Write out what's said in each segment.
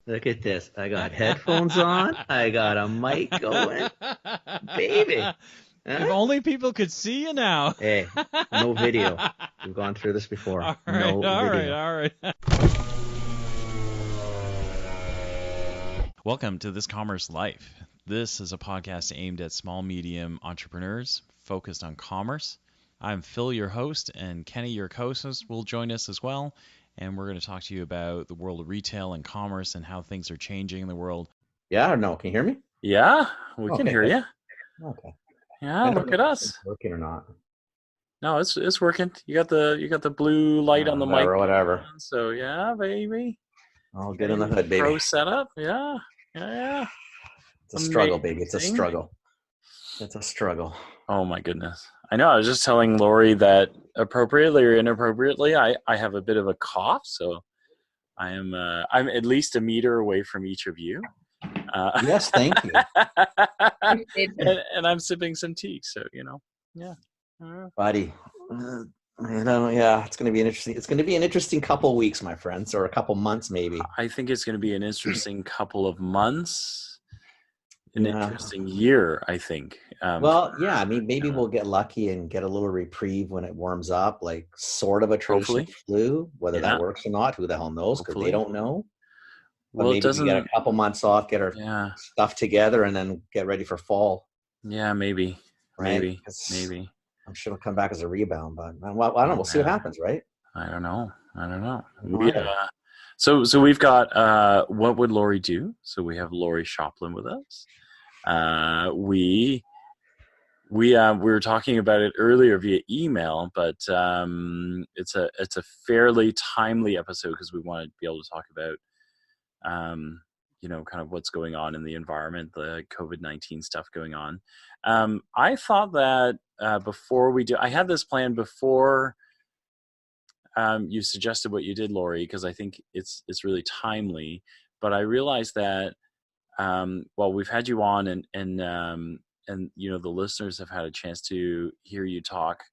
Look at this. I got headphones on. I got a mic going. Baby. If Huh? only people could see you now. Hey, no video. We've gone through this before. All right, No all right, video. all right. Welcome to This Commerce Life. This is a podcast aimed at small, medium entrepreneurs focused on commerce. I'm Phil, your host, and Kenny, your co-host, will join us as well. And we're going to talk to you about the world of retail and commerce and how things are changing in the world. Yeah or no? Can you hear me? Yeah, we can Okay, hear good. you. Okay. Yeah, I don't look know at if us. it's working or not. No, it's working. You got the blue light on the mic. Whatever. So yeah, baby. I'll get in the hood, baby. Pro setup. Yeah. It's a struggle, Amazing. baby. It's a struggle. It's a struggle. Oh my goodness. I know. I was just telling Laurie that appropriately or inappropriately, I have a bit of a cough, so I'm at least a meter away from each of you. Yes, thank you. and I'm sipping some tea, so yeah. Buddy. Yeah, it's going to be interesting. It's going to be an interesting couple weeks, my friends, or a couple months maybe. I think it's going to be an interesting couple of months, interesting year, I think. Well, yeah, I mean, maybe we'll get lucky and get a little reprieve when it warms up, like sort of a traditional flu. Whether that works or not, who the hell knows, because they don't know. But well, maybe we get a couple months off, get our stuff together, and then get ready for fall. Yeah, maybe. Right? Maybe. I'm sure it'll come back as a rebound, but I don't know. We'll see what happens, right? I don't know. So we've got What Would Laurie Do? So we have Laurie Shopland with us. We were talking about it earlier via email, but it's a fairly timely episode because we want to be able to talk about kind of what's going on in the environment, the COVID-19 stuff going on. I thought that before we do, I had this plan before you suggested what you did, Laurie, because I think it's really timely. But I realized that we've had you on, and the listeners have had a chance to hear you talk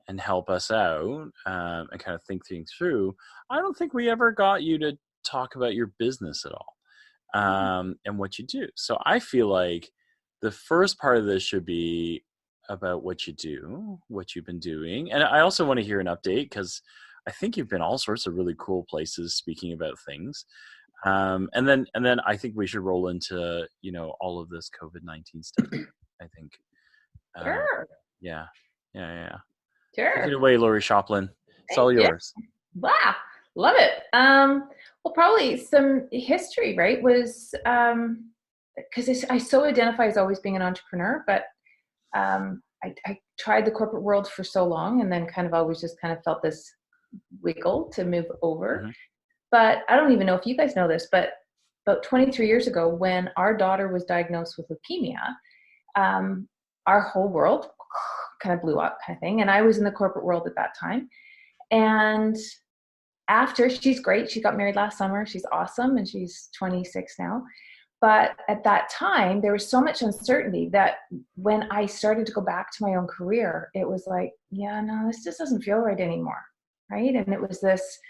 and help us out and kind of think things through. I don't think we ever got you to talk about your business at all and what you do. So I feel like the first part of this should be about what you do, what you've been doing. And I also want to hear an update because I think you've been all sorts of really cool places speaking about things. And then I think we should roll into, all of this COVID-19 stuff, I think. Sure. Yeah. Sure. Take it away, Laurie Shopland. It's all yours. Wow. Love it. Well, probably some history, right? Was because I so identify as always being an entrepreneur, but I tried the corporate world for so long and then kind of always just kind of felt this wiggle to move over. Mm-hmm. But I don't even know if you guys know this, but about 23 years ago when our daughter was diagnosed with leukemia, our whole world kind of blew up kind of thing. And I was in the corporate world at that time. And after, she's great. She got married last summer. She's awesome. And she's 26 now. But at that time, there was so much uncertainty that when I started to go back to my own career, it was like, yeah, no, this just doesn't feel right anymore. Right. And it was this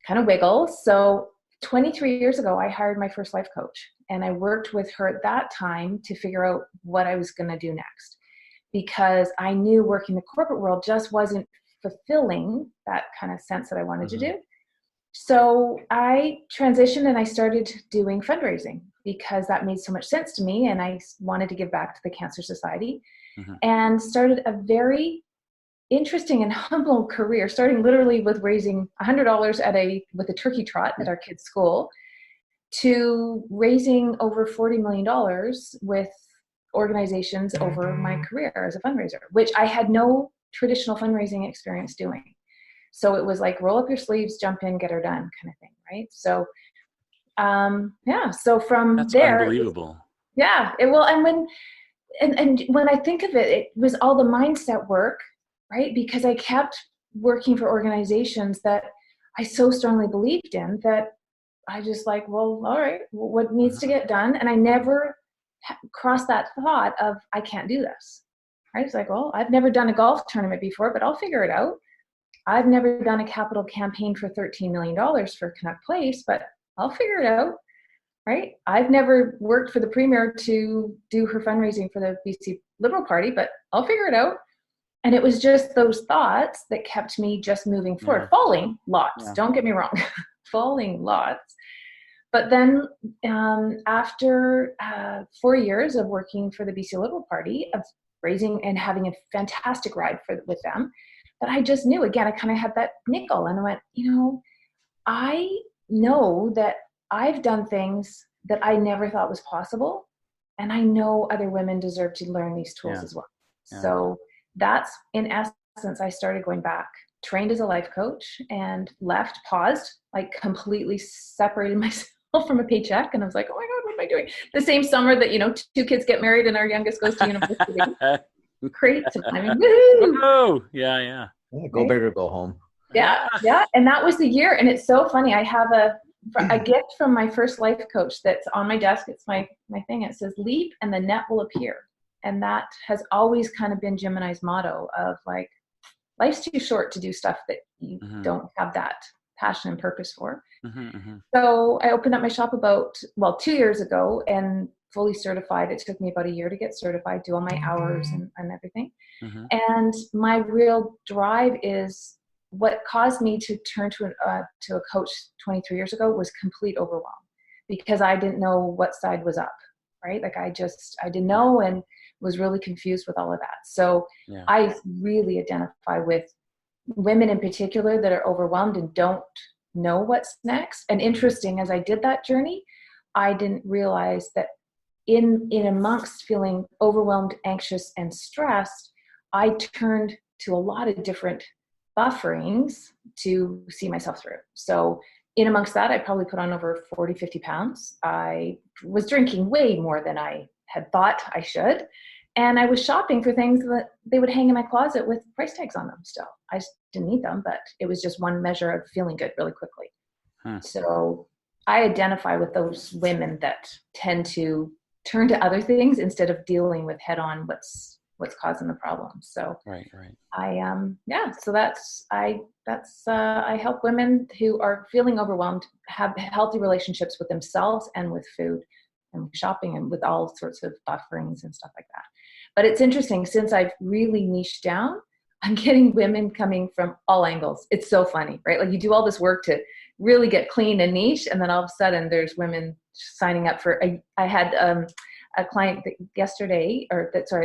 kind of wiggle. So 23 years ago, I hired my first life coach and I worked with her at that time to figure out what I was going to do next, because I knew working the corporate world just wasn't fulfilling that kind of sense that I wanted to do. So I transitioned and I started doing fundraising because that made so much sense to me. And I wanted to give back to the Cancer Society and started a very interesting and humble career, starting literally with raising $100 with a turkey trot at our kids' school to raising over $40 million with organizations over my career as a fundraiser, which I had no traditional fundraising experience doing. So it was like, roll up your sleeves, jump in, get her done kind of thing. Right. So, so from That's there, unbelievable. And when I think of it, it was all the mindset work, right? Because I kept working for organizations that I so strongly believed in that I just like, well, all right, what needs to get done? And I never crossed that thought of, I can't do this. Right. It's like, well, I've never done a golf tournament before, but I'll figure it out. I've never done a capital campaign for $13 million for Canuck Place, but I'll figure it out. right? I've never worked for the Premier to do her fundraising for the BC Liberal Party, but I'll figure it out. And it was just those thoughts that kept me just moving forward, falling lots. Don't get me wrong, falling lots. But then after 4 years of working for the BC Liberal Party, of raising and having a fantastic ride with them, but I just knew, again, I kind of had that nickel, and I went, I know that I've done things that I never thought was possible, and I know other women deserve to learn these tools as well. So that's, in essence, I started going back, trained as a life coach, and paused, like completely separated myself from a paycheck. And I was like, oh my God, what am I doing? The same summer that, 2 kids get married and our youngest goes to university. Great timing. Oh, yeah. Go big or go home. Yeah. And that was the year. And it's so funny. I have a gift from my first life coach that's on my desk. It's my thing. It says, leap and the net will appear. And that has always kind of been Jim and I's motto of like, life's too short to do stuff that you don't have that passion and purpose for. So I opened up my shop 2 years ago and fully certified. It took me about a year to get certified, do all my hours and everything. And my real drive is what caused me to turn to a coach 23 years ago was complete overwhelm, because I didn't know what side was up, right? Like I didn't know and was really confused with all of that. So I really identify with women in particular that are overwhelmed and don't know what's next. And interesting, as I did that journey, I didn't realize that in amongst feeling overwhelmed, anxious, and stressed, I turned to a lot of different bufferings to see myself through. So in amongst that, I probably put on over 40, 50 pounds. I was drinking way more than I had thought I should. And I was shopping for things that they would hang in my closet with price tags on them still. I just didn't need them, but it was just one measure of feeling good really quickly. So I identify with those women that tend to turn to other things instead of dealing with head on what's causing the problem. So right. So I help women who are feeling overwhelmed have healthy relationships with themselves and with food and shopping and with all sorts of bufferings and stuff like that. But it's interesting, since I've really niched down, I'm getting women coming from all angles. It's so funny, right? Like you do all this work to really get clean and niche, and then all of a sudden there's women signing up for I had a client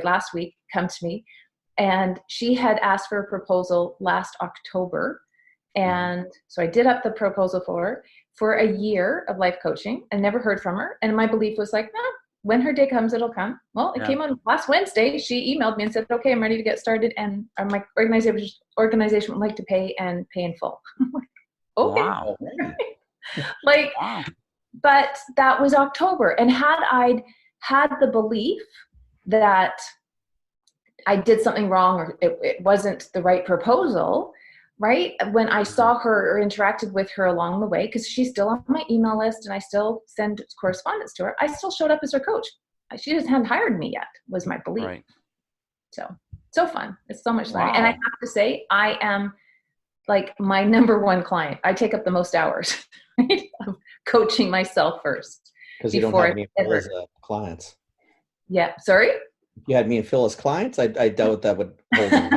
last week come to me, and she had asked for a proposal last October. And so I did up the proposal for a year of life coaching, and never heard from her. And my belief was like, when her day comes, it'll come. Well, it came on last Wednesday. She emailed me and said, okay, I'm ready to get started. And my organization would like to pay in full. I'm like, okay. Wow. Wow. But that was October. And had I had the belief that I did something wrong or it wasn't the right proposal, right? When I saw her or interacted with her along the way, because she's still on my email list and I still send correspondence to her, I still showed up as her coach. She just hadn't hired me yet, was my belief. Right. So fun. It's so much fun. And I have to say, I am like my number one client. I take up the most hours, right? Of coaching myself first. Because you don't have any as clients. Yeah. Sorry? If you had me and Phil as clients, I doubt that would hold on.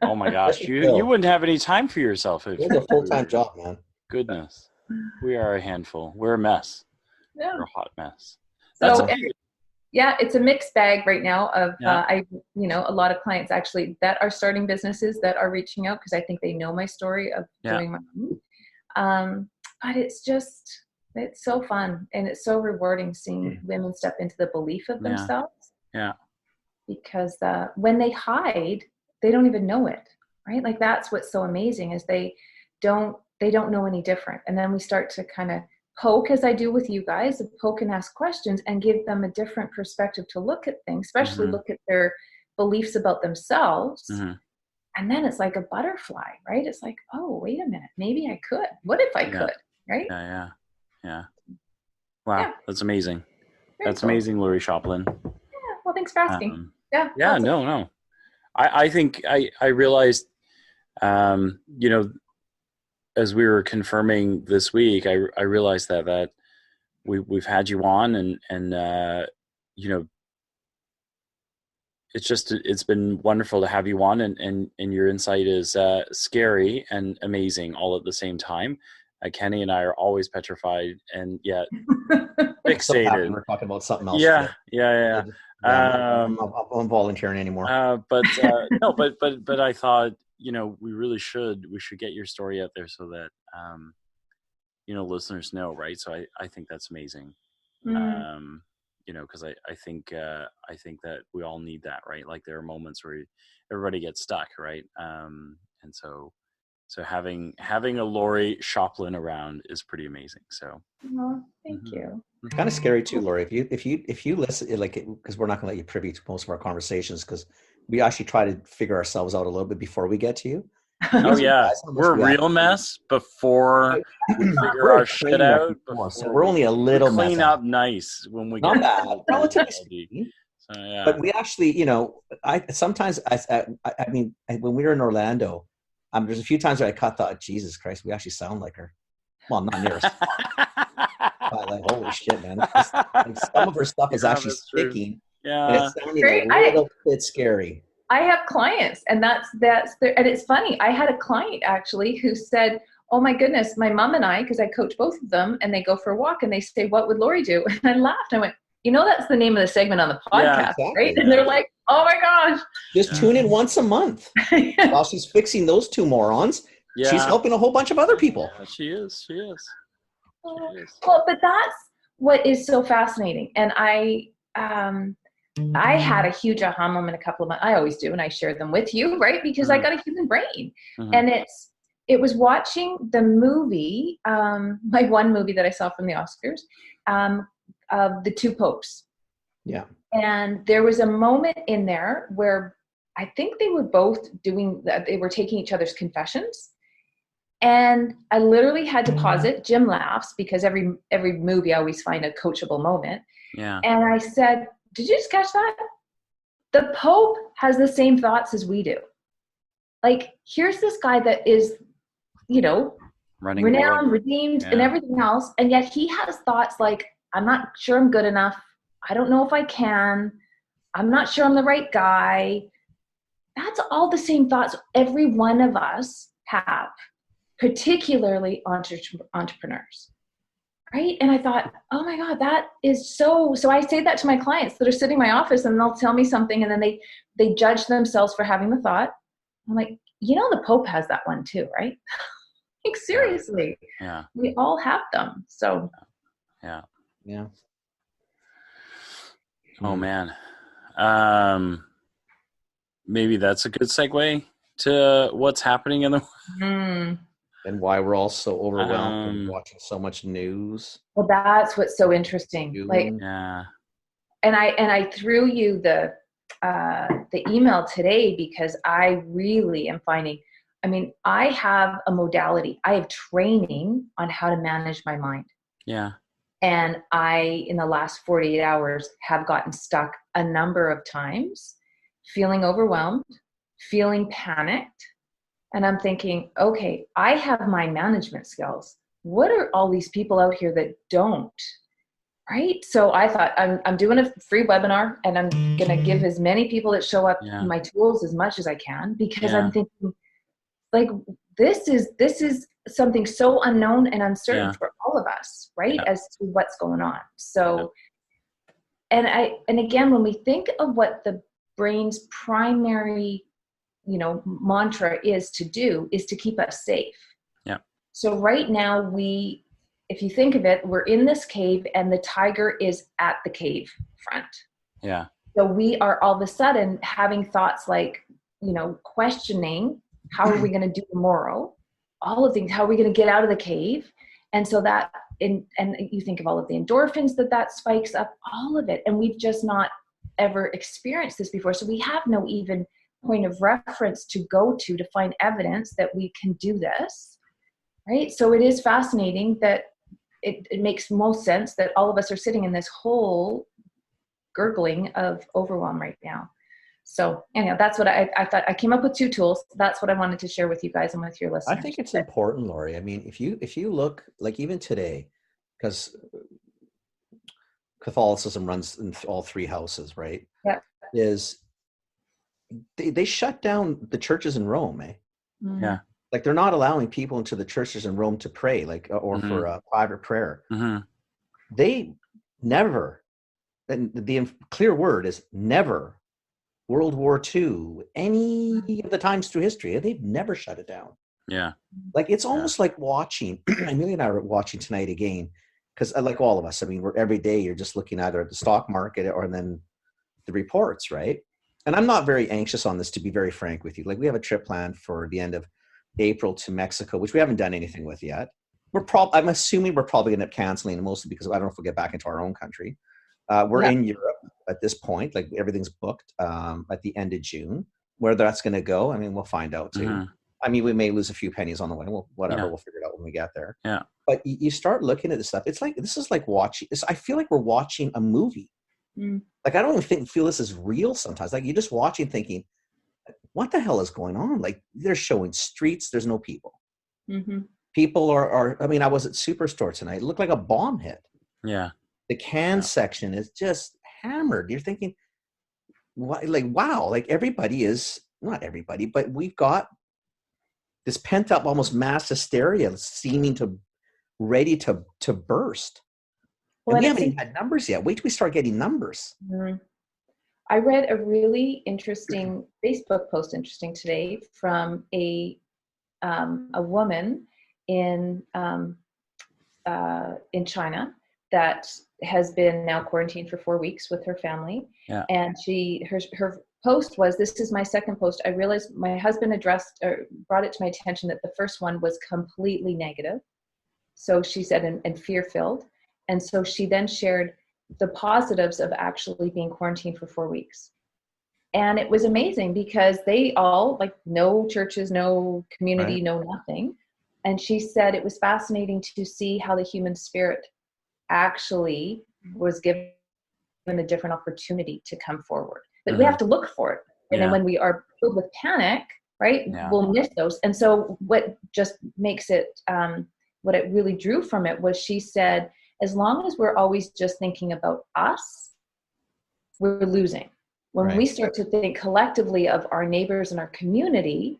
Oh my gosh, you wouldn't have any time for yourself. It's a full-time job, man. Goodness, we are a handful. We're a mess. Yeah. We're a hot mess. It's a mixed bag right now of a lot of clients actually that are starting businesses that are reaching out because I think they know my story of doing my own. But it's so fun and it's so rewarding seeing women step into the belief of themselves. Yeah. Because when they hide, they don't even know it, right? Like that's what's so amazing is they don't know any different. And then we start to kind of poke, as I do with you guys, poke and ask questions and give them a different perspective to look at things, especially look at their beliefs about themselves. And then it's like a butterfly, right? It's like, oh, wait a minute, maybe I could. What if I could, right? Yeah. Wow, that's amazing. Very cool. Amazing, Laurie Shopland. Well, thanks for asking. No. I think I realized, as we were confirming this week, I realized that we've had you on, and it's been wonderful to have you on, and your insight is scary and amazing all at the same time. Kenny and I are always petrified and yet fixated. We're talking about something else. Yeah. I'm not volunteering anymore. But I thought, we should get your story out there so that listeners know, right? So I think that's amazing. Mm-hmm. Because I think that we all need that, right? Like there are moments where everybody gets stuck, right? And so having a Laurie Shopland around is pretty amazing. So thank you. It's kind of scary too, Laurie. If you listen, because we're not going to let you privy to most of our conversations, because we actually try to figure ourselves out a little bit before we get to you. Oh yeah, we're a real mess before we figure our shit out. So we're only a little clean up nice when we not get bad, relatively speaking. So, yeah. But we actually, I sometimes I mean, when we were in Orlando, there's a few times where I thought, Jesus Christ, we actually sound like her. Well, not near us. But like, holy shit, man! Some of her stuff is actually sticking. Yeah, and it's sounding a little bit scary. I have clients, and that's and it's funny. I had a client actually who said, "Oh my goodness, my mom and I, because I coach both of them, and they go for a walk, and they say, what would Laurie do?" And I laughed. I went, that's the name of the segment on the podcast, exactly, right? And they're like, "Oh my gosh!" Just tune in once a month while she's fixing those two morons. Yeah. She's helping a whole bunch of other people. Yeah, she is. Well, but that's what is so fascinating, and I had a huge aha moment a couple of months. I always do, and I share them with you, right? Because I got a human brain, and it was watching the movie, my one movie that I saw from the Oscars, of the two popes. Yeah, and there was a moment in there where I think they were both they were taking each other's confessions. And I literally had to pause it. Jim laughs because every movie I always find a coachable moment. Yeah. And I said, "Did you just catch that? The Pope has the same thoughts as we do. Like, here's this guy that is, running renowned, redeemed, and everything else. And yet he has thoughts like, I'm not sure I'm good enough. I don't know if I can. I'm not sure I'm the right guy." That's all the same thoughts every one of us have, particularly entrepreneurs. Right? And I thought, oh my God, that is so I say that to my clients that are sitting in my office, and they'll tell me something, and then they judge themselves for having the thought. I'm like, the Pope has that one too, right? Like, seriously. Yeah. We all have them. So. Yeah. Yeah. Oh man. Maybe that's a good segue to what's happening in the and why we're all so overwhelmed and watching so much news. Well, that's what's so interesting. Like, yeah. And I threw you the email today because I really am finding, I have a modality. I have training on how to manage my mind. Yeah. And I, in the last 48 hours, have gotten stuck a number of times, feeling overwhelmed, feeling panicked. And I'm thinking, okay, I have my management skills. What are all these people out here that don't? Right? So I thought, I'm doing a free webinar, and I'm going to give as many people that show up my tools as much as I can, because I'm thinking, like, this is something so unknown and uncertain for all of us, right? As to what's going on. So, and again, when we think of what the brain's primary mantra is to keep us safe. Yeah. So right now if you think of it, we're in this cave, and the tiger is at the cave front. Yeah. So we are all of a sudden having thoughts like, questioning, how are we going to do tomorrow? All of things, how are we going to get out of the cave? And so and you think of all of the endorphins that spikes up, all of it. And we've just not ever experienced this before. So we have no even point of reference to go to find evidence that we can do this, right? So it is fascinating that it makes most sense that all of us are sitting in this whole gurgling of overwhelm right now. So anyhow, that's what I thought. I came up with two tools. That's what I wanted to share with you guys and with your listeners. I think it's important, Laurie. If you look, like, even today, because Catholicism runs in all three houses, right? Yeah. Is they shut down the churches in Rome, eh? Yeah. Like they're not allowing people into the churches in Rome to pray, like, or for a private prayer. They never, and the clear word is never, World War II, any of the times through history, they've never shut it down. Yeah. Like it's almost like watching, Amelia and I are watching tonight again, because like all of us, I mean, we're every day you're just looking either at the stock market or then the reports, right? And I'm not very anxious on this, to be very frank with you. Like we have a trip planned for the end of April to Mexico, which we haven't done anything with yet. I'm assuming we're probably going to end up canceling, mostly because I don't know if we'll get back into our own country. We're in Europe at this point, like everything's booked at the end of June. Where that's going to go, I mean, we'll find out too. I mean, we may lose a few pennies on the way. Well, whatever, we'll figure it out when we get there. Yeah. But you start looking at this stuff. It's like, this is like watching this. I feel like we're watching a movie. Like, I don't even feel this is real sometimes. Like you're just watching thinking, what the hell is going on? Like they're showing streets. There's no people. People are, I mean, I was at Superstore tonight. It looked like a bomb hit. Yeah. The can section is just hammered. You're thinking, what, like, wow, like everybody is, not everybody, but we've got this pent up almost mass hysteria seeming to ready to burst. Well, and we haven't even had numbers yet. Wait till we start getting numbers. I read a really interesting Facebook post today from a woman in China that has been now quarantined for 4 weeks with her family. Yeah. And her post was, this is my second post. I realized my husband brought it to my attention that the first one was completely negative. So she said, and fear-filled. And so she then shared the positives of actually being quarantined for 4 weeks. And it was amazing because they all, like, no churches, no community, no nothing. And she said it was fascinating to see how the human spirit actually was given a different opportunity to come forward. But we have to look for it. And then when we are filled with panic, right, we'll miss those. And so what just makes it, what it really drew from it was, she said, as long as we're always just thinking about us, we're losing. When we start to think collectively of our neighbors and our community,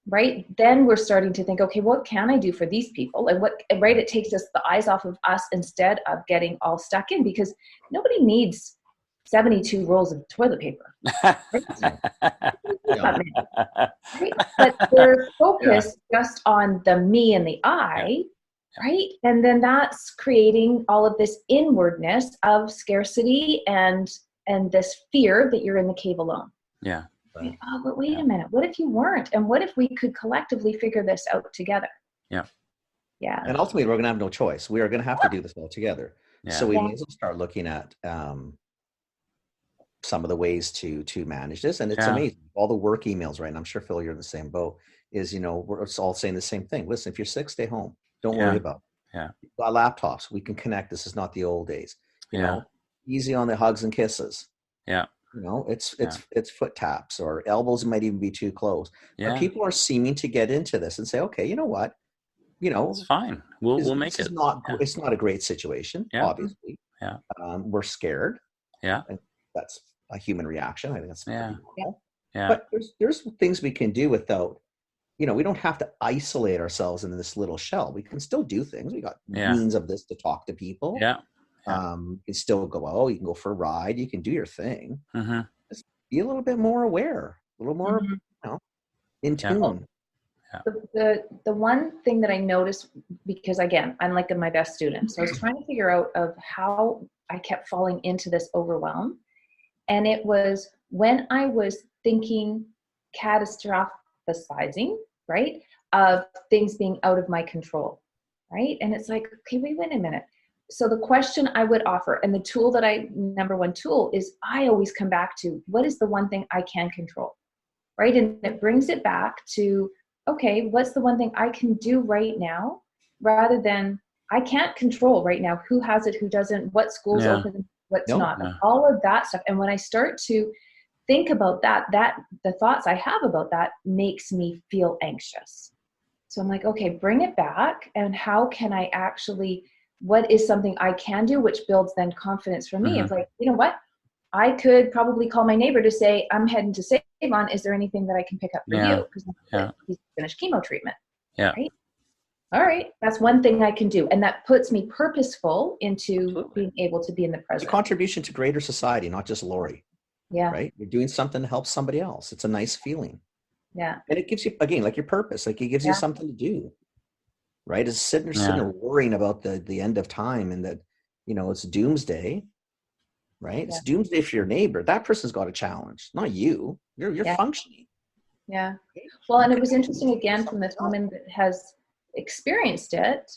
right, then we're starting to think, okay, what can I do for these people? And it takes us the eyes off of us instead of getting all stuck in, because nobody needs 72 rolls of toilet paper. Right? But we're focused just on the me and the I, right? And then that's creating all of this inwardness of scarcity and this fear that you're in the cave alone. Yeah. Right? Oh, but wait a minute. What if you weren't? And what if we could collectively figure this out together? Yeah. Yeah. And ultimately, we're going to have no choice. We are going to have to do this all together. Yeah. So we may as well start looking at some of the ways to manage this. And it's amazing. All the work emails, right? And I'm sure, Phil, you're in the same boat, is, we're all saying the same thing. Listen, if you're sick, stay home. Don't worry about it. Yeah. We've got laptops. We can connect. This is not the old days. You know, easy on the hugs and kisses. Yeah. It's foot taps, or elbows might even be too close. Yeah. But people are seeming to get into this and say, okay, you know what? It's fine. We'll make it. It's not a great situation, obviously. Yeah. We're scared. Yeah. And that's a human reaction. I think that's pretty normal. Yeah. But there's things we can do without, we don't have to isolate ourselves in this little shell. We can still do things. We got means of this to talk to people. Yeah. You can still go out. You can go for a ride. You can do your thing. Just be a little bit more aware, a little more, in tune. Yeah. The one thing that I noticed, because again, I'm like my best student, so I was trying to figure out of how I kept falling into this overwhelm. And it was when I was thinking catastrophizing, right, of things being out of my control, right? And it's like, okay, wait a minute. So the question I would offer, and the tool that number one tool is, I always come back to, what is the one thing I can control, right? And it brings it back to, okay, what's the one thing I can do right now, rather than I can't control right now who has it, who doesn't, what school's open, what's not, all of that stuff. And when I start to think about that the thoughts I have about that makes me feel anxious. So I'm like, okay, bring it back. And how can I actually what is something I can do, which builds then confidence for me. It's like, you know what? I could probably call my neighbor to say, I'm heading to Save On. Is there anything that I can pick up for you? Because he's finished chemo treatment. Yeah. Right? All right. That's one thing I can do. And that puts me purposeful into being able to be in the present. It's a contribution to greater society, not just Laurie. Yeah. Right? You're doing something to help somebody else. It's a nice feeling. Yeah. And it gives you, again, like your purpose, like it gives you something to do. Right? It's sitting there worrying about the end of time and that, you know, it's doomsday. Right? It's doomsday for your neighbor. That person's got a challenge, not you. You're functioning. Yeah. Well, and it was interesting again from this woman that has experienced it,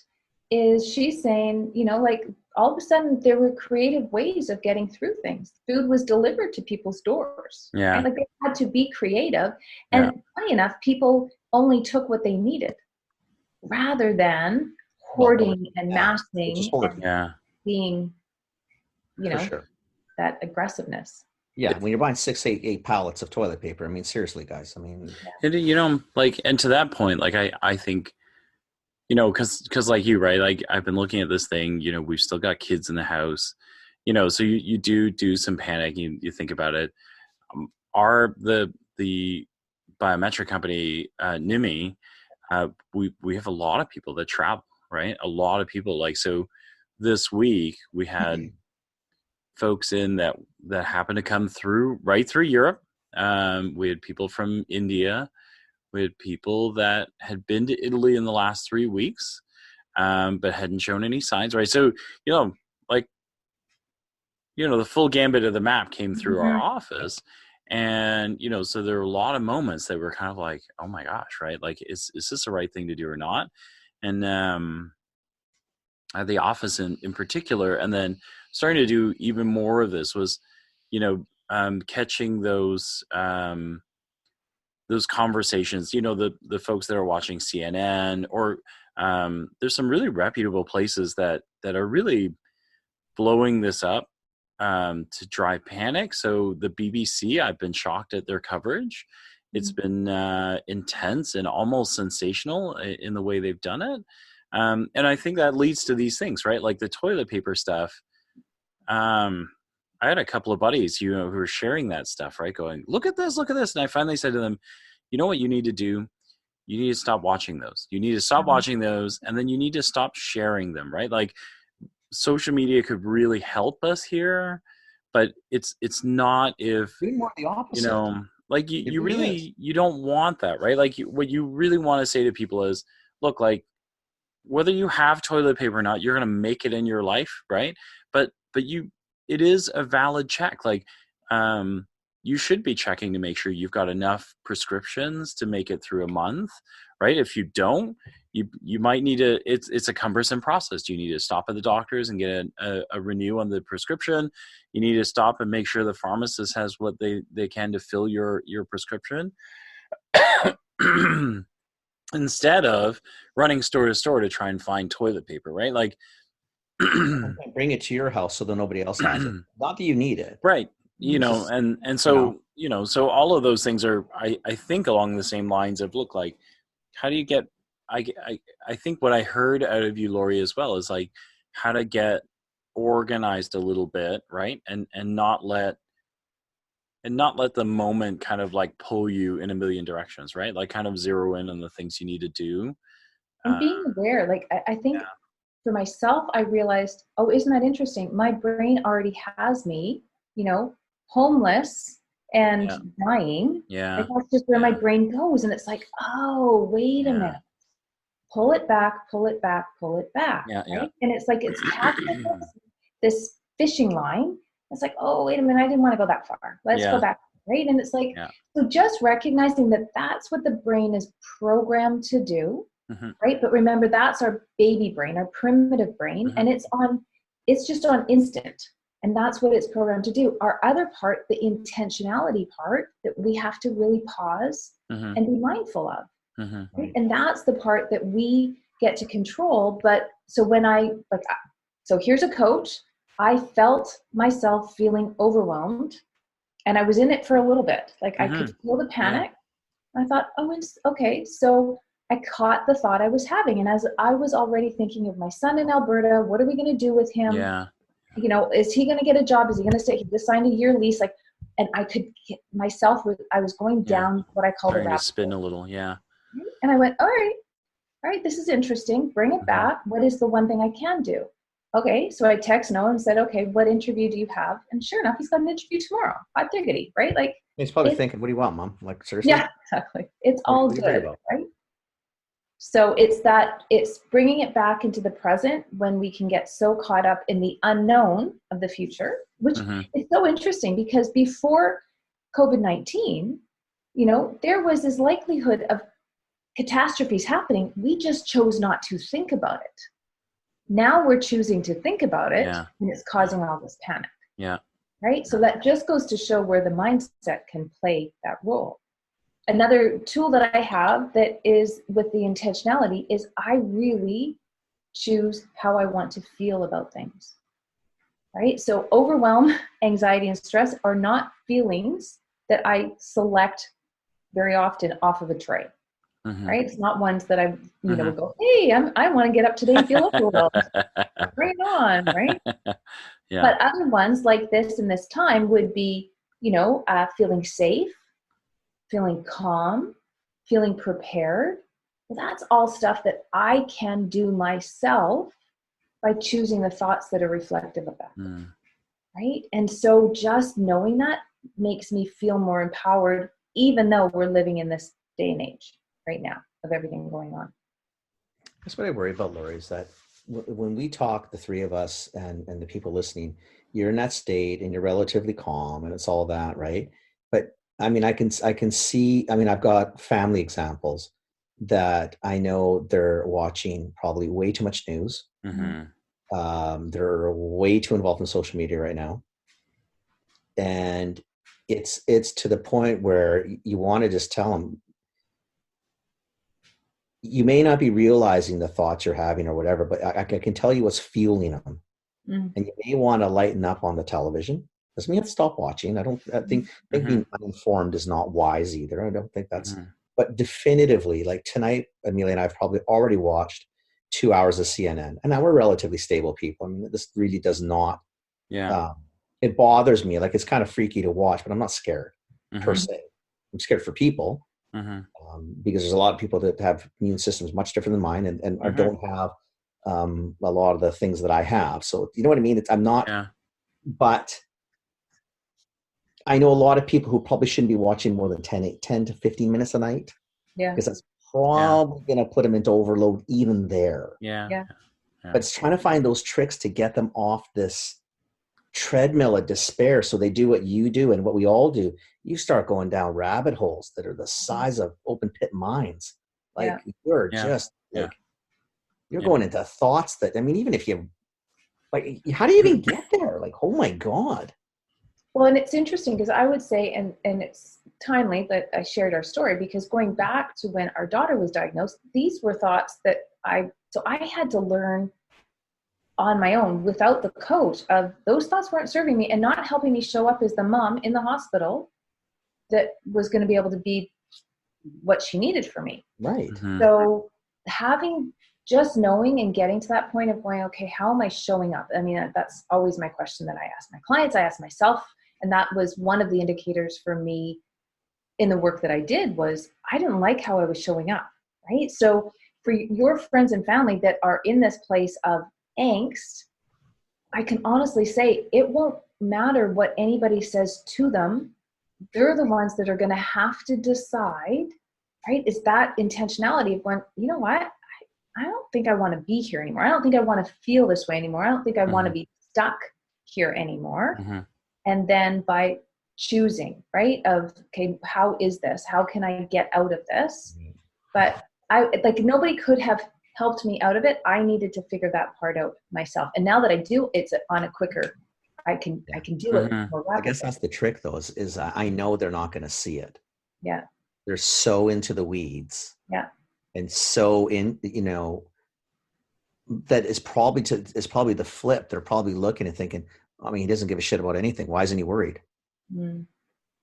is she's saying, you know, like all of a sudden there were creative ways of getting through things. Food was delivered to people's doors. Yeah. Right? Like they had to be creative. And funny enough, people only took what they needed rather than hoarding and massing and being, you know, that aggressiveness. Yeah, when you're buying 8 pallets of toilet paper, I mean, seriously, guys. I mean, you know, like, and to that point, like, I think, you know, because like you, right? Like, I've been looking at this thing. You know, we've still got kids in the house. You know, so you do some panic. You think about it. The biometric company NIMI, we have a lot of people that travel, right? A lot of people. Like, so this week we had folks in that happened to come through Europe. We had people from India. We had people that had been to Italy in the last 3 weeks, but hadn't shown any signs, right? So, you know, like, you know, the full gambit of the map came through our office. And, you know, so there were a lot of moments that were kind of like, oh my gosh, right? Like, is this the right thing to do or not? And at the office in particular, and then starting to do even more of this was, you know, catching those conversations, you know, the folks that are watching CNN or there's some really reputable places that are really blowing this up to drive panic. So the BBC, I've been shocked at their coverage. It's been intense and almost sensational in the way they've done it. And I think that leads to these things, right? Like the toilet paper stuff. I had a couple of buddies, you know, who were sharing that stuff, right? Going, look at this. And I finally said to them, you know what you need to do? You need to stop watching those. You need to stop watching those. And then you need to stop sharing them, right? Like social media could really help us here, but it's not if, more the opposite. You know, like you really you don't want that, right? Like what you really want to say to people is, look, like, whether you have toilet paper or not, you're going to make it in your life, right? But it is a valid check. Like, you should be checking to make sure you've got enough prescriptions to make it through a month, right? If you don't, you might need to. It's a cumbersome process. You need to stop at the doctor's and get a renew on the prescription. You need to stop and make sure the pharmacist has what they can to fill your prescription. Instead of running store to store to try and find toilet paper, right? Like, bring it to your house so that nobody else has it. Not that you need it, right? You know, and so you know, so all of those things are, I think, along the same lines of, look, like, how do you get? I think what I heard out of you, Laurie, as well, is like how to get organized a little bit, right? And not let the moment kind of like pull you in a million directions, right? Like kind of zero in on the things you need to do. And being aware, like I think for myself, I realized, oh, isn't that interesting? My brain already has me, you know, homeless and dying. Yeah. Like that's just where my brain goes. And it's like, oh, wait a minute. Pull it back. Yeah, right? And it's like, it's catching this fishing line. It's like, oh, wait a minute, I didn't want to go that far. Let's go back, right? And it's like, so just recognizing that that's what the brain is programmed to do, right? But remember, that's our baby brain, our primitive brain, and it's just on instant. And that's what it's programmed to do. Our other part, the intentionality part, that we have to really pause and be mindful of. Right? And that's the part that we get to control. But so when so here's a coach. I felt myself feeling overwhelmed, and I was in it for a little bit. Like I could feel the panic. I thought, oh, it's okay. So I caught the thought I was having. And as I was already thinking of my son in Alberta, what are we going to do with him? Yeah. You know, is he going to get a job? Is he going to stay? He just signed a year lease. Like, and I could get myself, I was going down what I call the Starting to rabbit spin hole. a little. Yeah. And I went, all right, this is interesting. Bring it back. What is the one thing I can do? Okay, so I text Noah and said, okay, what interview do you have? And sure enough, he's got an interview tomorrow. Hot diggity, right? Like, He's probably thinking, what do you want, Mom? Like, seriously? yeah, exactly. It's all What are you good, about? right? So it's bringing it back into the present when we can get so caught up in the unknown of the future, which is so interesting because before COVID-19, you know, there was this likelihood of catastrophes happening. We just chose not to think about it. Now we're choosing to think about it, and it's causing all this panic. Yeah. Right? So that just goes to show where the mindset can play that role. Another tool that I have that is with the intentionality is I really choose how I want to feel about things. Right? So overwhelm, anxiety, and stress are not feelings that I select very often off of a tray. Right? It's not ones that I, you know, go, hey, I want to get up today and feel overwhelmed. Bring it on, right? Yeah. But other ones like this in this time would be, you know, feeling safe, feeling calm, feeling prepared. Well, that's all stuff that I can do myself by choosing the thoughts that are reflective of that. Right? And so just knowing that makes me feel more empowered, even though we're living in this day and age right now of everything going on. That's what I worry about, Laurie, is that when we talk, the three of us and the people listening, you're in that state and you're relatively calm and it's all that, right? But I mean, I can see, I mean, I've got family examples that I know they're watching probably way too much news. They're way too involved in social media right now. And it's to the point where you want to just tell them, you may not be realizing the thoughts you're having or whatever, but I can tell you what's fueling them. And you may want to lighten up on the television. Doesn't mean you have to stop watching. I think being uninformed is not wise either. I don't think that's, but definitively, like tonight, Amelia and I have probably already watched 2 hours of CNN. And now we're relatively stable people. I mean, this really does not, it bothers me. Like it's kind of freaky to watch, but I'm not scared per se. I'm scared for people. Because there's a lot of people that have immune systems much different than mine and don't have a lot of the things that I have. So you know what I mean? I'm not, but I know a lot of people who probably shouldn't be watching more than 10 to 15 minutes a night. Because that's probably going to put them into overload even there. But it's trying to find those tricks to get them off this treadmill of despair. So they do what you do and what we all do. You start going down rabbit holes that are the size of open pit mines. Like you're just like, you're going into thoughts that, I mean, even if you, like, how do you even get there? Like, oh my God. Well, and it's interesting because I would say, and it's timely that I shared our story, because going back to when our daughter was diagnosed, these were thoughts that I had to learn on my own without the coach of those thoughts weren't serving me and not helping me show up as the mom in the hospital that was going to be able to be what she needed for me. Right. So having just knowing and getting to that point of going, okay, how am I showing up? I mean, that's always my question that I ask my clients, I ask myself. And that was one of the indicators for me in the work that I did was I didn't like how I was showing up, right? So for your friends and family that are in this place of angst, I can honestly say it won't matter what anybody says to them. They're the ones that are going to have to decide, right? Is that intentionality of going, you know what? I don't think I want to be here anymore. I don't think I want to feel this way anymore. I don't think I want to be stuck here anymore. And then by choosing, right, of, okay, how is this? How can I get out of this? But nobody could have helped me out of it. I needed to figure that part out myself. And now that I do, it's on a quicker, I can do it more rapidly. I guess that's the trick though, is I know they're not going to see it. Yeah. They're so into the weeds. Yeah. And so in, you know, that is probably the flip. They're probably looking and thinking, I mean, he doesn't give a shit about anything. Why isn't he worried? Do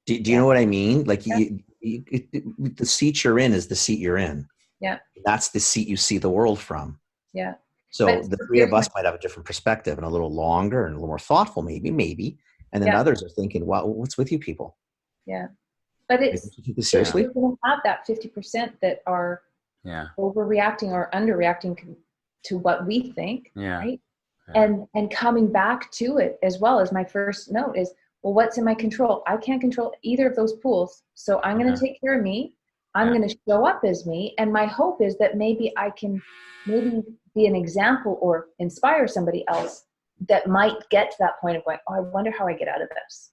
you know what I mean? Like the seat you're in is the seat you're in. Yeah. That's the seat you see the world from. Yeah. So But the three of us might have a different perspective and a little longer and a little more thoughtful, maybe. And then others are thinking, well, what's with you people? Yeah. But it's seriously. You're going to have that 50% that are overreacting or underreacting to what we think, right? Yeah. And coming back to it as well as my first note is, well, what's in my control? I can't control either of those pools. So I'm going to take care of me. I'm going to show up as me. And my hope is that maybe I can be an example or inspire somebody else that might get to that point of going, oh, I wonder how I get out of this.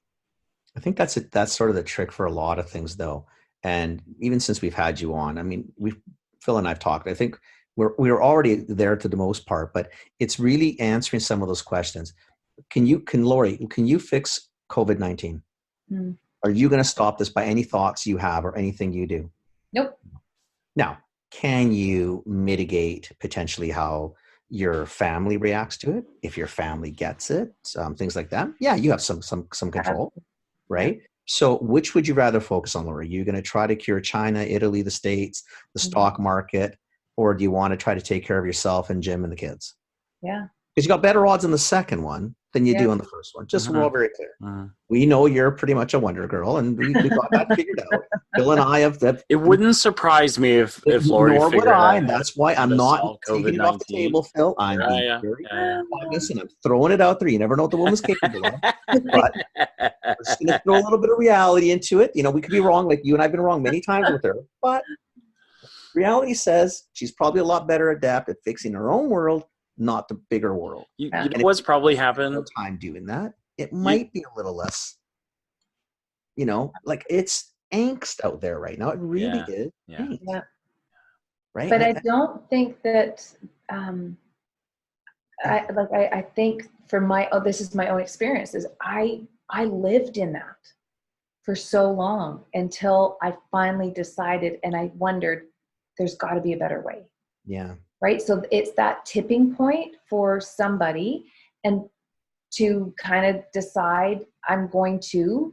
I think that's sort of the trick for a lot of things, though. And even since we've had you on, I mean, Phil and I've talked. I think we're already there to the most part, but it's really answering some of those questions. Laurie, can you fix COVID-19? Are you going to stop this by any thoughts you have or anything you do? Nope. Now, can you mitigate potentially how your family reacts to it? If your family gets it, things like that. Yeah, you have some control, right? So which would you rather focus on, Laurie? Are you going to try to cure China, Italy, the States, the stock market, or do you want to try to take care of yourself and Jim and the kids? Yeah. Because you got better odds on the second one than you do on the first one. Just we're all very clear. We know you're pretty much a wonder girl, and we got that figured out. Bill and I have that. It wouldn't surprise me if Laurie nor figured would I, out and that's why I'm not taking it off the table, Phil. I'm being very cognizant. I'm throwing it out there. You never know what the woman's capable of. But we're just going to throw a little bit of reality into it. You know, we could be wrong. Like you and I've been wrong many times with her, but reality says she's probably a lot better adept at fixing her own world, not the bigger world. You know what's probably happened? Time doing that, it might be a little less. You know, like it's angst out there right now. It really is. Yeah. Right. But I don't think that. I think for this is my own experience. Is I lived in that for so long until I finally decided, and I wondered, there's got to be a better way. Yeah. Right. So it's that tipping point for somebody and to kind of decide I'm going to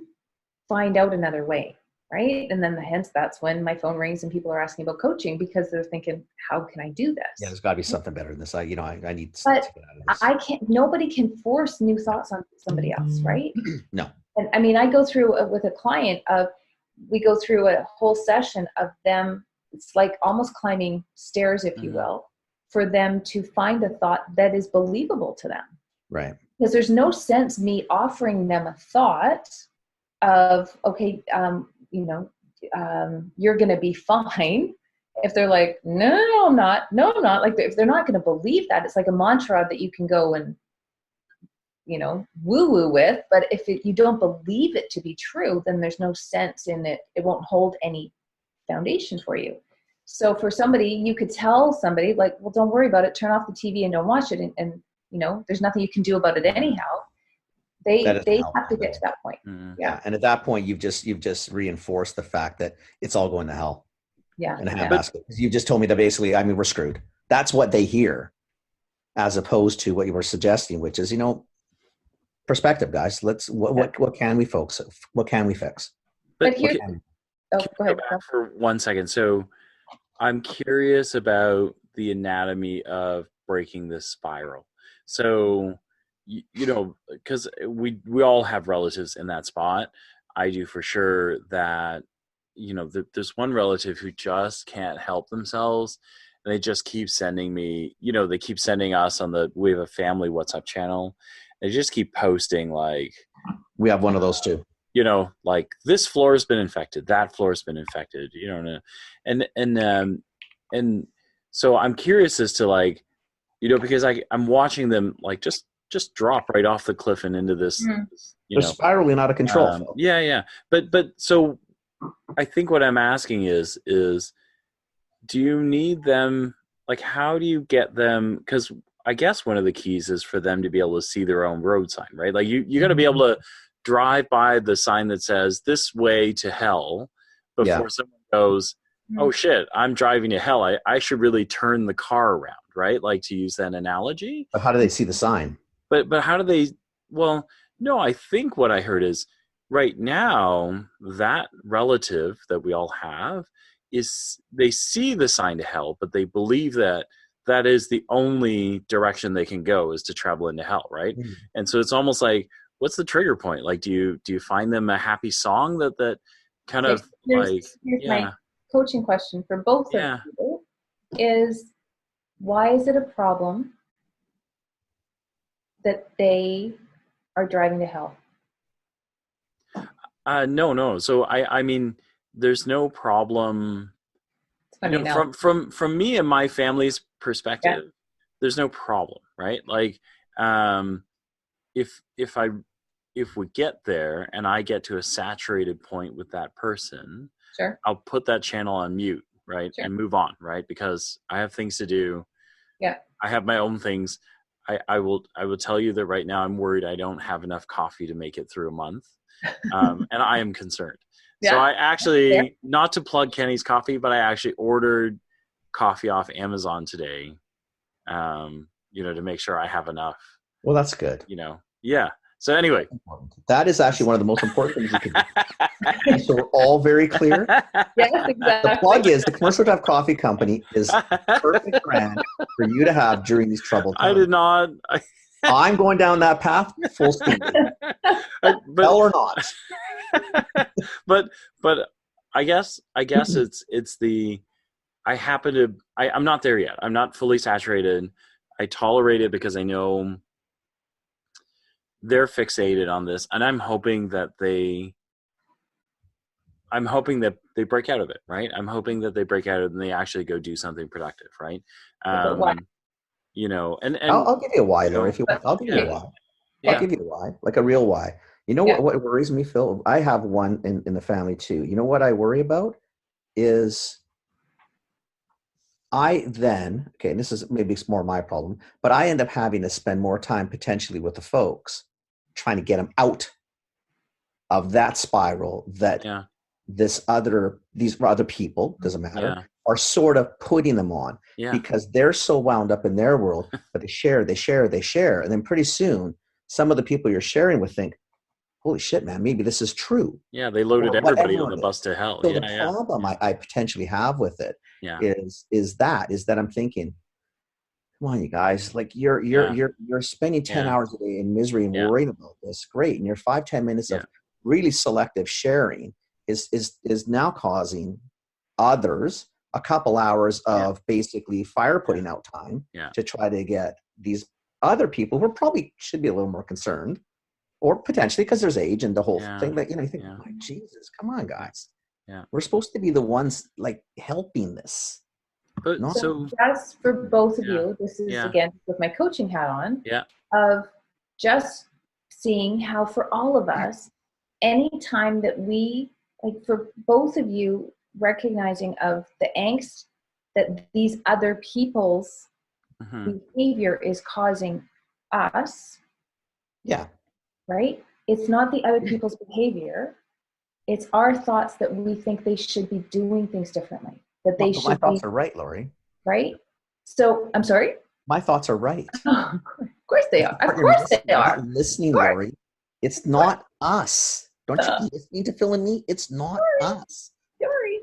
find out another way. Right. And then hence that's when my phone rings and people are asking about coaching because they're thinking, how can I do this? Yeah, there's got to be something better than this. I need to get out of this. I can't, nobody can force new thoughts on somebody else. Right. No. And I mean, I go through with a client we go through a whole session of them. It's like almost climbing stairs, if you will, for them to find a thought that is believable to them. Right. Because there's no sense me offering them a thought of, okay, you're going to be fine. If they're like, no, I'm not. No, I'm not. Like if they're not going to believe that, it's like a mantra that you can go and, woo-woo with. But if you don't believe it to be true, then there's no sense in it. It won't hold any foundation for you. So for somebody, you could tell somebody like, well, don't worry about it. Turn off the TV and don't watch it. And there's nothing you can do about it anyhow. They have to get to that point. Mm-hmm. Yeah. And at that point, you've just reinforced the fact that it's all going to hell. Yeah. And you just told me that basically, we're screwed. That's what they hear as opposed to what you were suggesting, which is, perspective, guys. What can we focus? What can we fix? But here, go ahead for 1 second. So I'm curious about the anatomy of breaking this spiral. So, because we all have relatives in that spot. I do for sure that, there's one relative who just can't help themselves. And they just keep sending me, they keep sending us we have a family WhatsApp channel. They just keep posting like. We have one of those too. Like this floor has been infected, that floor has been infected, and so I'm curious as to because I'm watching them like just drop right off the cliff and into this, They're spiraling out of control. But so I think what I'm asking is do you need them, like how do you get them, because I guess one of the keys is for them to be able to see their own road sign, right? Like you got to be able to drive by the sign that says this way to hell before someone goes, oh shit, I'm driving to hell. I should really turn the car around, right? Like to use that analogy. But how do they see the sign? But how do they, well, no, I think what I heard is right now that relative that we all have they see the sign to hell, but they believe that that is the only direction they can go, is to travel into hell, right? Mm. And so it's almost like, what's the trigger point? Like, do you find them a happy song that kind of here's yeah, my coaching question for both of you is, why is it a problem that they are driving to hell? No. So I mean, there's no problem. You know, from me and my family's perspective, there's no problem, right? Like, if we get there and I get to a saturated point with that person, sure, I'll put that channel on mute, right? Sure. And move on, right? Because I have things to do. Yeah. I have my own things. I will tell you that right now I'm worried I don't have enough coffee to make it through a month. And I am concerned. Yeah. So I actually, not to plug Kenny's Coffee, but I actually ordered coffee off Amazon today, to make sure I have enough. Well, that's good. Yeah. So anyway. That is actually one of the most important things you can do. So we're all very clear. Yes, exactly. The plug is the Commercial Draft Coffee Company is perfect brand for you to have during these troubled times. I did not. I'm going down that path full speed. Hell or not. but I guess it's the, I'm not there yet. I'm not fully saturated. I tolerate it because I know they're fixated on this, and I'm hoping that they break out of it, right? I'm hoping that they break out of it and they actually go do something productive, right? And I'll give you a why, Laurie, if you want. I'll give you a why. I'll give you a why, like a real why. You know what worries me, Phil? I have one in the family too. You know what I worry about is and this is maybe more my problem, but I end up having to spend more time potentially with the folks trying to get them out of that spiral that these other people, doesn't matter, are sort of putting them on because they're so wound up in their world, but they share. And then pretty soon, some of the people you're sharing with think, holy shit, man, maybe this is true. Yeah, they loaded everybody on the bus to hell. So the problem I potentially have with it is that I'm thinking, come on, you guys, like you're spending 10 hours a day in misery and worrying about this. Great. And your 5-10 minutes of really selective sharing is now causing others a couple hours of basically fire putting out time to try to get these other people who probably should be a little more concerned, or potentially because there's age and the whole thing that, you think, oh my Jesus, come on, guys. Yeah. We're supposed to be the ones like helping this. But so that's for both of you. This is again with my coaching hat on. Yeah. Of just seeing how for all of us, any time that we, like for both of you, recognizing of the angst that these other people's behavior is causing us. Yeah. Right? It's not the other people's behavior. It's our thoughts that we think they should be doing things differently. That they should. My thoughts are right, Laurie. Right? So, I'm sorry? My thoughts are right. Oh, of course they are. Of course they are. Not listening, Laurie. It's not us. Don't you need to fill in me? It's not us. Sorry.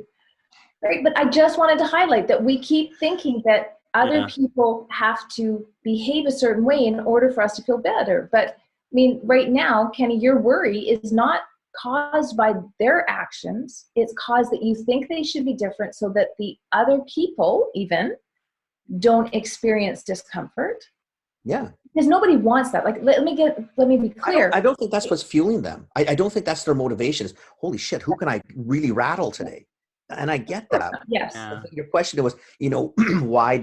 Right, but I just wanted to highlight that we keep thinking that other people have to behave a certain way in order for us to feel better. But I mean, right now, Kenny, your worry is not caused by their actions. It's caused that you think they should be different so that the other people even don't experience discomfort. Yeah. Because nobody wants that. Like, let me be clear. I don't think that's what's fueling them. I don't think that's their motivation is, holy shit, who can I really rattle today? And I get that. Yes. Your question was, why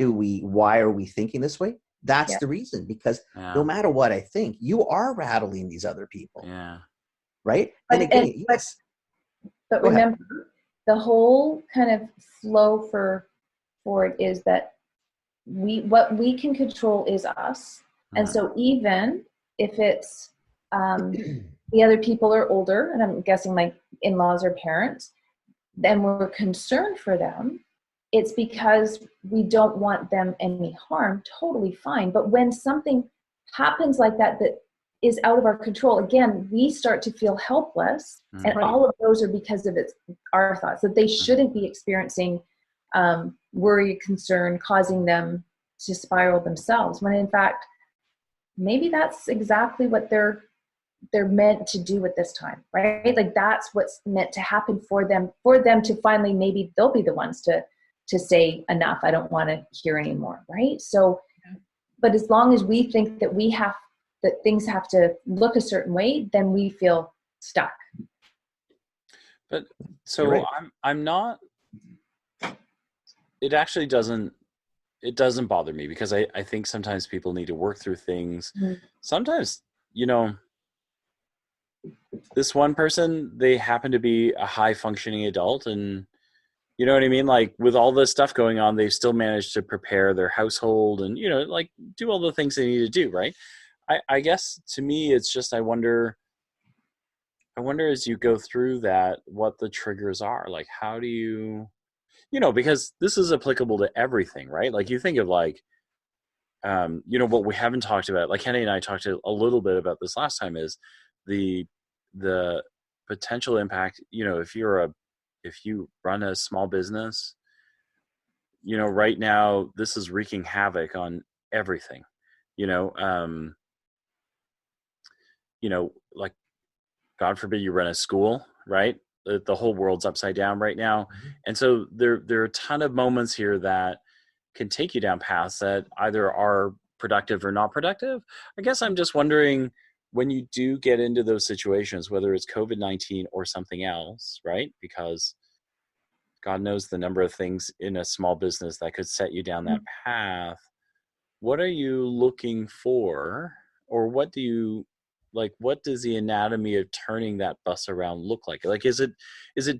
are we thinking this way? That's the reason, because no matter what I think, you are rattling these other people. Yeah. Right? But remember, the whole kind of flow for it is that what we can control is us. And so even if it's the other people are older, and I'm guessing like in-laws or parents, then we're concerned for them. It's because we don't want them any harm. Totally fine. But when something happens like that is out of our control, again, we start to feel helpless. And all of those are because of our thoughts, that they shouldn't be experiencing worry, concern, causing them to spiral themselves, when in fact, maybe that's exactly what they're meant to do at this time, right? Like that's what's meant to happen for them to finally, maybe they'll be the ones to say enough, I don't want to hear anymore, right? So, but as long as we think that that things have to look a certain way, then we feel stuck. But so right. I'm not, it actually doesn't bother me, because I think sometimes people need to work through things. Sometimes, this one person, they happen to be a high functioning adult, and you know what I mean? Like with all this stuff going on, they've still managed to prepare their household and, like do all the things they need to do. Right. I guess to me, it's just, I wonder as you go through that, what the triggers are. Like, how do you, because this is applicable to everything, right? Like you think of like, what we haven't talked about, like Kenny and I talked a little bit about this last time, is the potential impact, if you run a small business, right now this is wreaking havoc on everything, like God forbid you run a school, right? The whole world's upside down right now. And so there are a ton of moments here that can take you down paths that either are productive or not productive. I guess I'm just wondering, when you do get into those situations, whether it's COVID-19 or something else, right? Because God knows the number of things in a small business that could set you down that path. What are you looking for, or what does the anatomy of turning that bus around look like? Like, is it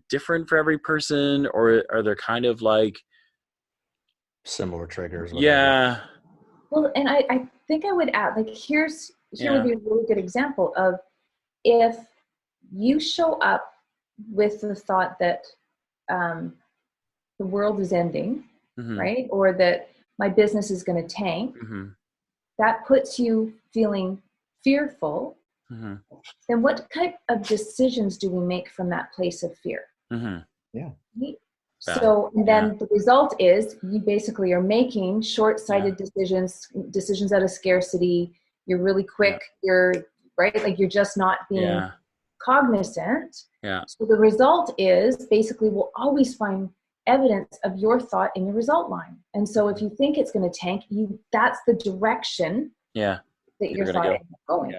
different for every person, or are there kind of like similar triggers? Whatever? Yeah. Well, and I think I would add, like, here would be a really good example of, if you show up with the thought that the world is ending, right? Or that my business is going to tank, that puts you feeling fearful. Then what type of decisions do we make from that place of fear? Yeah. So, and then the result is you basically are making short-sighted decisions out of scarcity. You're really quick. You're right. Like you're just not being cognizant. So the result is basically we'll always find evidence of your thought in your result line. And so if you think it's going to tank, that's the direction that your thought is going.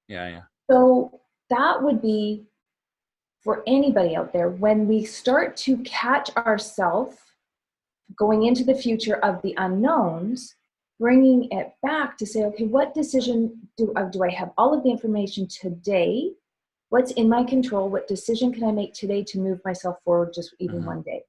Right? So that would be, for anybody out there, when we start to catch ourselves going into the future of the unknowns, bringing it back to say, okay, what decision do I have all of the information today? What's in my control? What decision can I make today to move myself forward just even one day?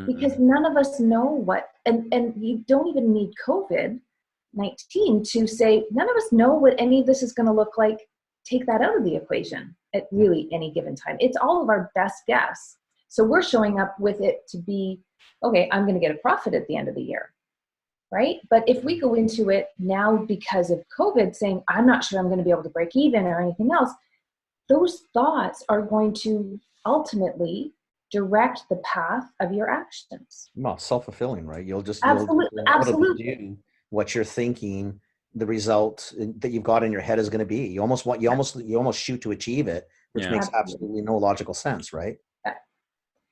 Because none of us know what, and you don't even need COVID-19 to say, none of us know what any of this is going to look like. Take that out of the equation at really any given time. It's all of our best guess. So we're showing up with it to be, okay, I'm going to get a profit at the end of the year, right? But if we go into it now because of COVID saying, I'm not sure I'm going to be able to break even or anything else, those thoughts are going to ultimately direct the path of your actions. Well, self-fulfilling, right? You'll absolutely do what you're thinking the result that you've got in your head is going to be. You almost shoot to achieve it, which makes absolutely no logical sense, right?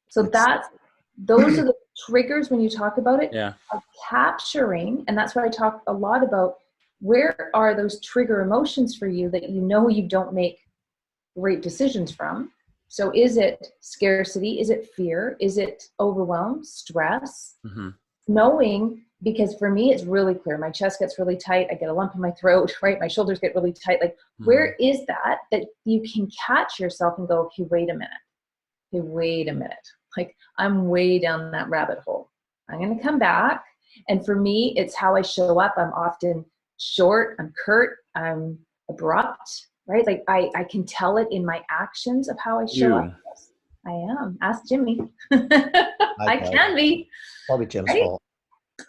So those are the triggers when you talk about it, of capturing, and that's why I talk a lot about where are those trigger emotions for you that you don't make great decisions from. So is it scarcity? Is it fear? Is it overwhelm, stress? Knowing, because for me, it's really clear. My chest gets really tight. I get a lump in my throat, right? My shoulders get really tight. Like, where is that you can catch yourself and go, okay, wait a minute. Like, I'm way down that rabbit hole. I'm going to come back. And for me, it's how I show up. I'm often short, I'm curt, I'm abrupt, right? Like I can tell it in my actions of how I show up. Yes, I am. Ask Jimmy. I can be. Probably Jim's right? fault.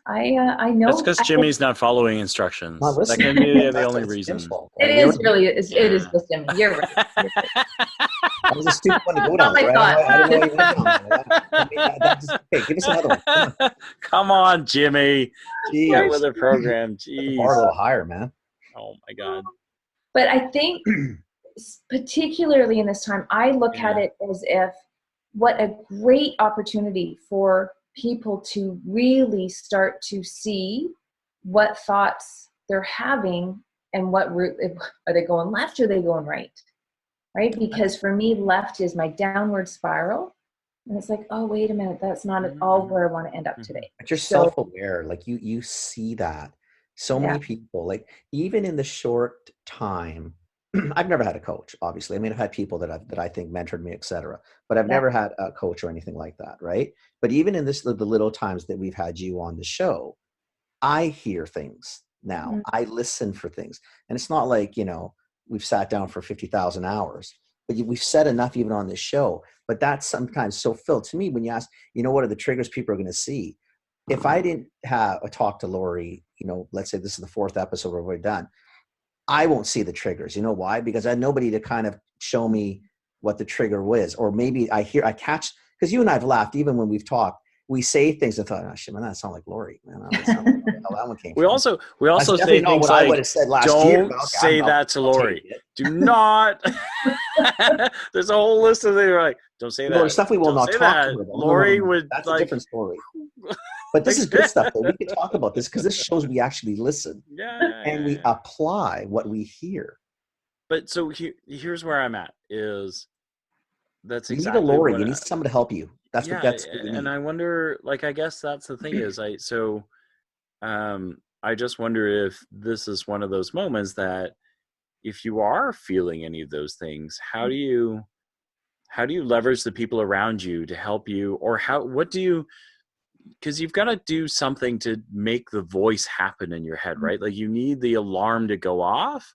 I know. That's because Jimmy's not following instructions. Not That listening. can be the That's only Jim's reason. fault, It right? is really, it is just Jimmy. You're right. That was a stupid one to go down. Not my Right? thought. I don't know why you went down there. Okay, give us another one. Come on. Come on, Jimmy. Jeez. Get with the program. Put the Jeez. bar a little higher, man. Oh my God. But I think, particularly in this time, I look at it as if what a great opportunity for people to really start to see what thoughts they're having and what route, are they going left or are they going right? Right? Because for me, left is my downward spiral. And it's like, oh, wait a minute, that's not at all where I want to end up today. But you're self-aware, like you see that. So many people, like even in the short time, I've never had a coach, obviously. I mean, I've had people that I think mentored me, etc. But I've never had a coach or anything like that, right? But even in the little times that we've had you on the show, I hear things now. I listen for things. And it's not like, we've sat down for 50,000 hours, but we've said enough even on this show. But that's sometimes so Phil, to me, when you ask, what are the triggers people are going to see? If I didn't have a talk to Laurie, let's say this is the 4th episode we've done, I won't see the triggers. You know why? Because I had nobody to kind of show me what the trigger was. Or maybe I catch, because you and I have laughed, even when we've talked, we say things and thought, oh shit, man, that sounds like Laurie. Man, that one came We from. also say things like, don't say that to Laurie. Do not. There's a whole list of things like, don't say that. Stuff we will not talk to her about. Laurie would. That's a different story. But this is good stuff, though. We can talk about this because this shows we actually listen. And we apply what we hear. But so here's where I'm at is that's you exactly need a Laurie. You need someone to help you. That's what we need. And I wonder, I guess that's the thing is I just wonder if this is one of those moments that if you are feeling any of those things, how do you leverage the people around you to help you, or because you've got to do something to make the voice happen in your head, right? Like you need the alarm to go off,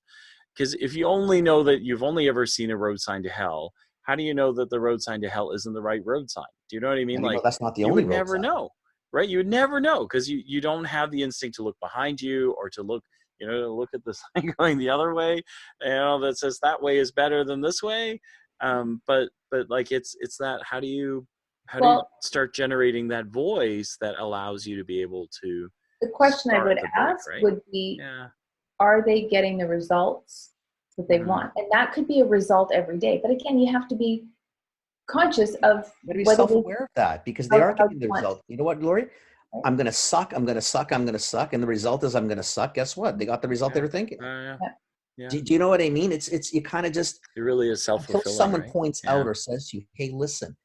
because if you only know that you've only ever seen a road sign to hell, how do you know that the road sign to hell isn't the right road sign? Do you know what I mean? Like that's not the only road sign. You would never know, right? You would never know because you don't have the instinct to look behind you or to look, to look at the sign going the other way, that says that way is better than this way. But like it's that how do you start generating that voice that allows you to be able to? The question I would ask would be, are they getting the results that they want? And that could be a result every day. But again, you have to be conscious of be self-aware of that because they are getting the result. You know what, Laurie? I'm going to suck. I'm going to suck. I'm going to suck. And the result is I'm going to suck. Guess what? They got the result they were thinking. Do you know what I mean? It's you kind of just. It really is self-fulfilling. Until someone points out or says to you, hey, listen,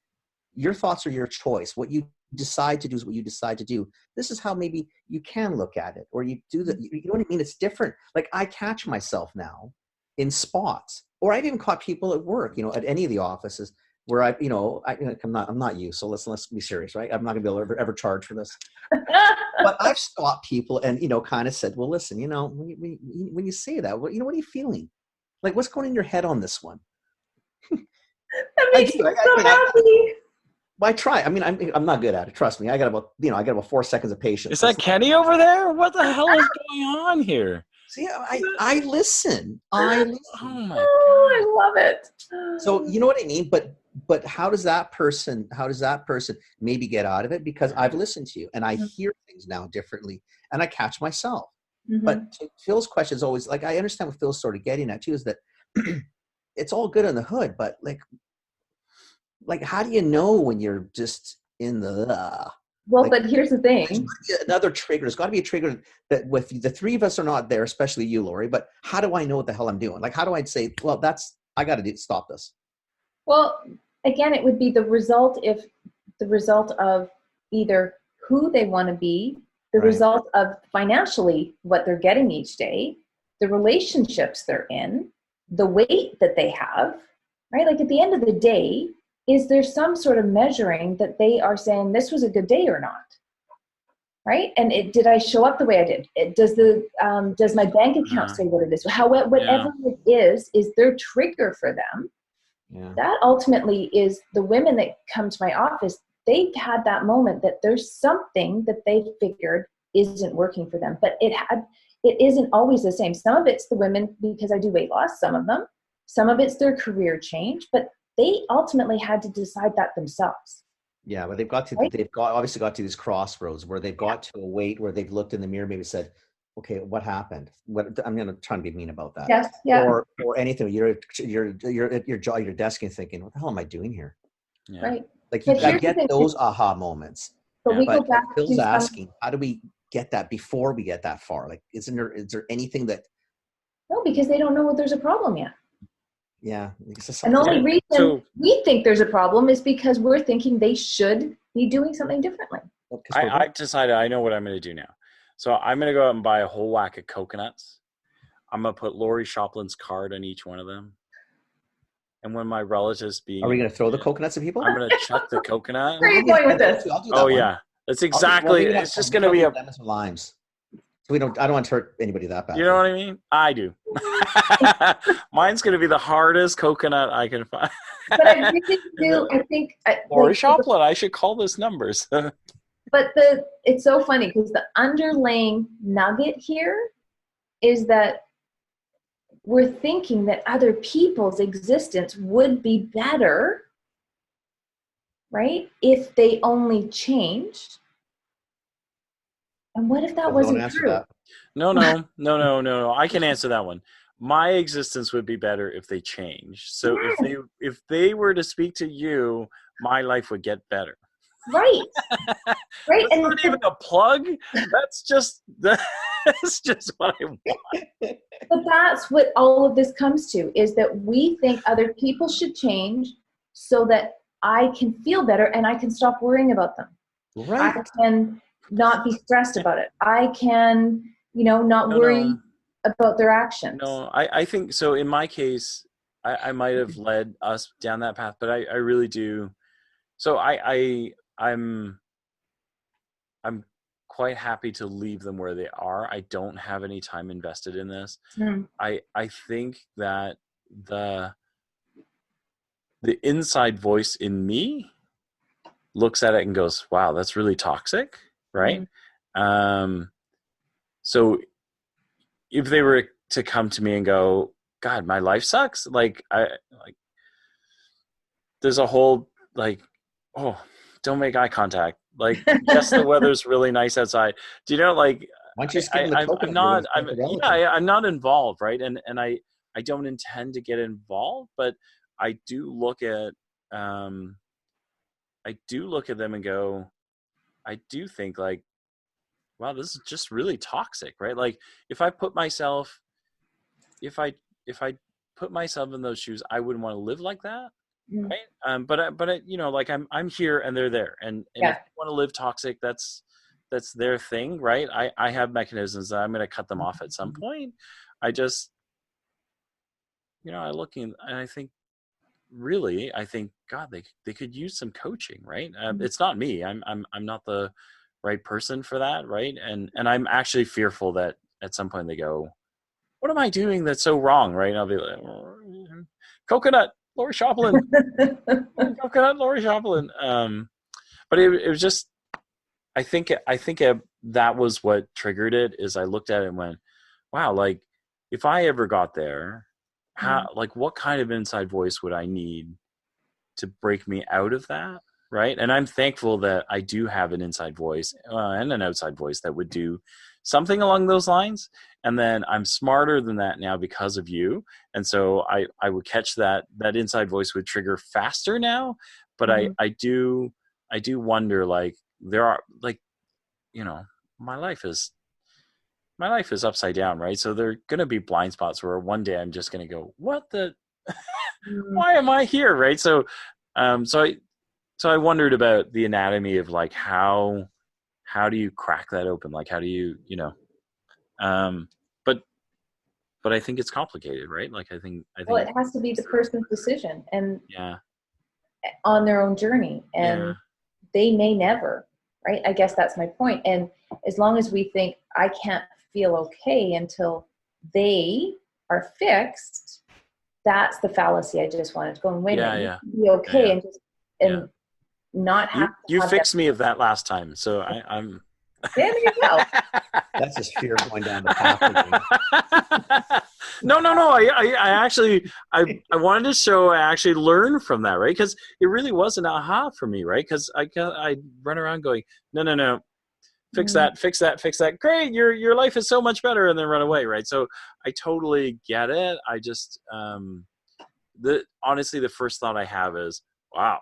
your thoughts are your choice. What you decide to do is what you decide to do. This is how maybe you can look at it, or you do that. You know what I mean? It's different. Like I catch myself now in spots, or I've even caught people at work, at any of the offices where I'm not you. So let's be serious, right? I'm not gonna be able to ever charge for this. But I've stopped people and, kind of said, well, listen, when you say that, what are you feeling? Like, what's going in your head on this one? That makes me so happy. I try. I mean, I'm not good at it. Trust me. I got about 4 seconds of patience. Is that Kenny over there? What the hell is going on here? See, I listen. Oh my God. I love it. So you know what I mean? But how does that person maybe get out of it? Because I've listened to you and I hear things now differently and I catch myself. But Phil's question is always like, I understand what Phil's sort of getting at too, is that it's all good on the hood, but like how do you know when you're just in the but here's the thing. Another trigger. There's got to be a trigger that with the three of us are not there, especially you, Laurie. But how do I know what the hell I'm doing? Like, how do I say, well, I got to stop this? Well, again, it would be the result of either who they want to be, the result of financially what they're getting each day, the relationships they're in, the weight that they have, right? Like at the end of the day, is there some sort of measuring that they are saying this was a good day or not? Right? And did I show up the way I did? Does my bank account say what it is? Whatever it is their trigger for them. Yeah. That ultimately is the women that come to my office. They've had that moment that there's something that they figured isn't working for them. But it isn't always the same. Some of it's the women because I do weight loss, some of them. Some of it's their career change, but they ultimately had to decide that themselves. Yeah, but they've obviously got to these crossroads where they've got to a weight where they've looked in the mirror, maybe said, okay, what happened? I'm going to try and be mean about that. Yes, yeah. Or anything. You're at your desk and thinking, what the hell am I doing here? Yeah. Right. Like I get those aha moments. But we go back Phil's asking, how do we get that before we get that far? Like, is there anything that? No, because they don't know there's a problem yet. Yeah. And the only reason we think there's a problem is because we're thinking they should be doing something differently. I decided I know what I'm going to do now. So I'm going to go out and buy a whole whack of coconuts. I'm going to put Laurie Shopland's card on each one of them. And when my relatives Are we going to throw the coconuts at people? I'm going to chuck the coconut. Where are you going with this? Oh, yeah. That's exactly. It's just going to be lemons and limes. So I don't want to hurt anybody that bad. You know what I mean? I do. Mine's going to be the hardest coconut I can find. But I really do. I think Laurie Shopland. I should call this numbers. But it's so funny because the underlying nugget here is that we're thinking that other people's existence would be better, right? If they only changed. And what if that wasn't true? That. No. I can answer that one. My existence would be better if they changed. So if they were to speak to you, my life would get better. Right. Right. That's not even a plug. That's just what I want. But that's what all of this comes to, is that we think other people should change so that I can feel better and I can stop worrying about them. Right. I can not be stressed about it. I can, not worry about their actions. No, I think so. In my case, I might have led us down that path, but I really do. So I'm quite happy to leave them where they are. I don't have any time invested in this. I think that the inside voice in me looks at it and goes, wow, that's really toxic. Right. So if they were to come to me and go, God, my life sucks. There's a whole, don't make eye contact. Yes, the weather's really nice outside. Do you know, why don't you I'm not involved. Right. And I don't intend to get involved, but I do look at them and go, I do think wow, this is just really toxic, right? If I put myself in those shoes, I wouldn't want to live like that. Right. But I'm here and they're there. And if they want to live toxic, that's their thing. Right. I have mechanisms that I'm going to cut them off at some point. I just, I look in and I think, God, they could use some coaching, right? It's not me. I'm not the right person for that, right? And I'm actually fearful that at some point they go, what am I doing that's so wrong, right? And I'll be like, coconut, Laurie Shopland, coconut, Laurie Shopland. But it was just, I think that was what triggered it. Is I looked at it and went, wow, if I ever got there, how, what kind of inside voice would I need to break me out of that? Right. And I'm thankful that I do have an inside voice and an outside voice that would do something along those lines. And then I'm smarter than that now because of you. And so I would catch that inside voice would trigger faster now. But I do wonder, there are my life is upside down. Right. So there are going to be blind spots where one day I'm just going to go, what the, why am I here? Right. So I wondered about the anatomy of how do you crack that open? How do you, but I think it's complicated, right? I think well, it has to be the person's decision and on their own journey, and they may never, right? I guess that's my point. And as long as we think I can't feel okay until they are fixed, that's the fallacy. I just wanted to go and wait a minute, be okay and not have you fixed me of that last time, so I'm There you go. That's just fear going down the path. No. I actually, I wanted to show I actually learned from that, right? Because it really was an aha for me, right? Because I run around going, no, fix that. Great, your life is so much better, and then run away, right? So I totally get it. I just, honestly, the first thought I have is, wow,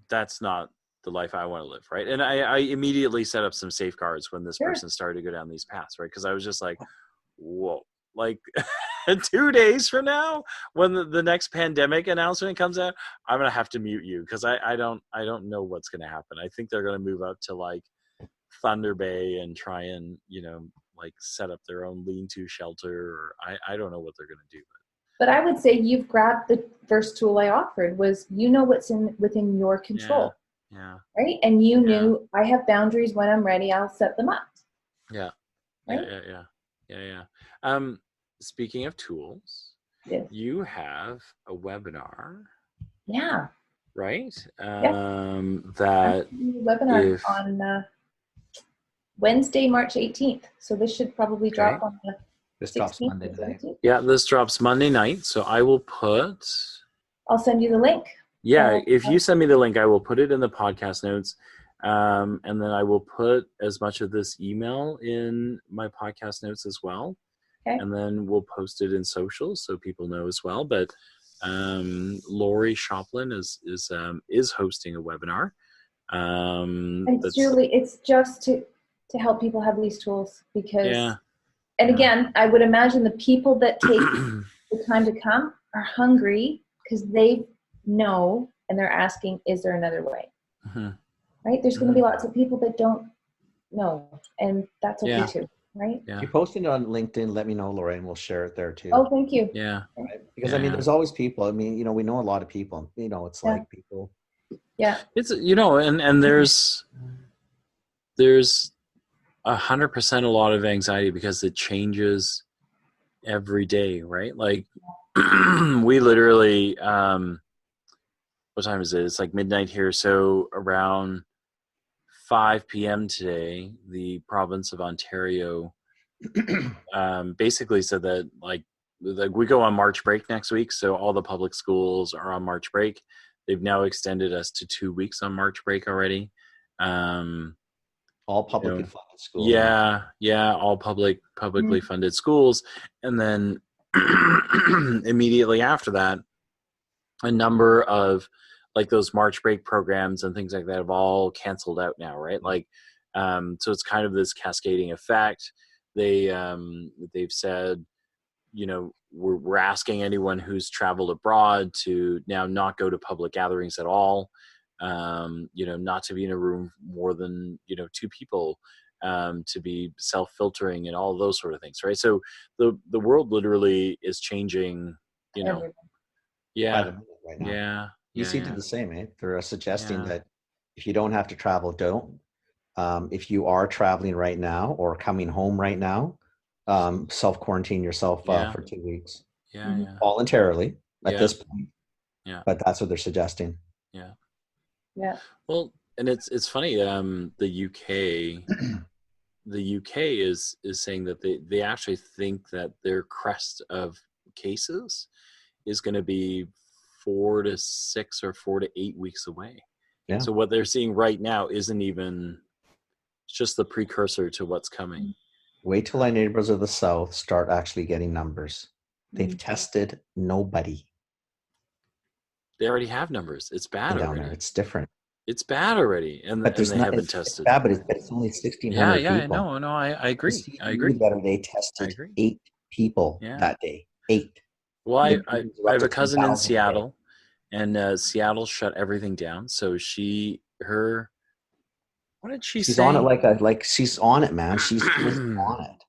that's not the life I want to live, right? And I immediately set up some safeguards when this person started to go down these paths, right? Because I was just like, whoa, like 2 days from now, when the next pandemic announcement comes out, I'm gonna have to mute you because I don't know what's gonna happen. I think they're gonna move up to like Thunder Bay and try and like set up their own lean-to shelter, or I don't know what they're gonna do. But I would say you've grabbed the first tool I offered was what's within your control. Yeah. Right? And you knew I have boundaries. When I'm ready, I'll set them up. Yeah. Right? Yeah. Speaking of tools, you have a webinar. Yeah. Right? That webinar on Wednesday, March 18th. So this should probably drop on the This drops Monday night. Yeah, this drops Monday night. So I will I'll send you the link. Yeah, if you send me the link, I will put it in the podcast notes. And then I will put as much of this email in my podcast notes as well. Okay. And then we'll post it in socials so people know as well. But Laurie Shopland is hosting a webinar. And Julie, it's just to help people have these tools because, and again, I would imagine the people that take the time to come are hungry because they know and they're asking, is there another way? Mm-hmm. Right? There's going to be lots of people that don't know, and that's okay too, right? Yeah. If you're posting it on LinkedIn, let me know, Laurie, and we'll share it there too. Oh, thank you. Yeah. Right? Because I mean, there's always people. I mean, we know a lot of people. It's like people. Yeah. It's and there's 100% a lot of anxiety because it changes every day, right? Like we literally, what time is it? It's like midnight here. So around 5 p.m. today, the province of Ontario basically said that like we go on March break next week. So all the public schools are on March break. They've now extended us to 2 weeks on March break already. All publicly funded schools. Yeah, all publicly funded schools. And then immediately after that, a number of like those March break programs and things like that have all canceled out now, right? Like, so it's kind of this cascading effect. They've said, we're asking anyone who's traveled abroad to now not go to public gatherings at all. Not to be in a room more than, 2 people, to be self-filtering and all those sort of things, right? So the world literally is changing, Right now. Yeah. UC did the same, eh? They're suggesting that if you don't have to travel, don't. If you are traveling right now or coming home right now, self-quarantine yourself for 2 weeks. Voluntarily at this point. Yeah. But that's what they're suggesting. Yeah. Well, and it's funny. The UK is saying that they actually think that their crest of cases is going to be 4 to 6 or 4 to 8 weeks away. Yeah. So what they're seeing right now isn't even just the precursor to what's coming. Wait till our neighbors of the South start actually getting numbers. They've tested nobody. They already have numbers. It's bad down already. There. It's different. It's bad already, and they haven't tested. It's bad, but it's only 1,600 people. Yeah, no, I agree. I agree. Better, they tested 8 people that day. 8. Well, I have a cousin in Seattle, and Seattle shut everything down. So what did she say? She's on it like she's on it, man. She's on it.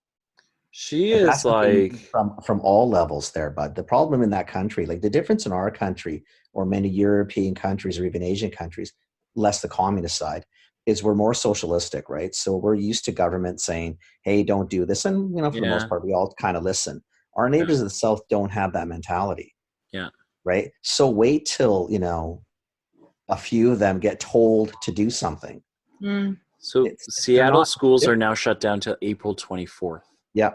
She is like from all levels there, bud. The problem in that country, like the difference in our country or many European countries or even Asian countries, less the communist side, is we're more socialistic, right? So we're used to government saying, hey, don't do this. And, for the most part, we all kind of listen. Our neighbors of the South don't have that mentality. Yeah. Right? So wait till, a few of them get told to do something. So Seattle schools are now shut down till April 24th. Yeah.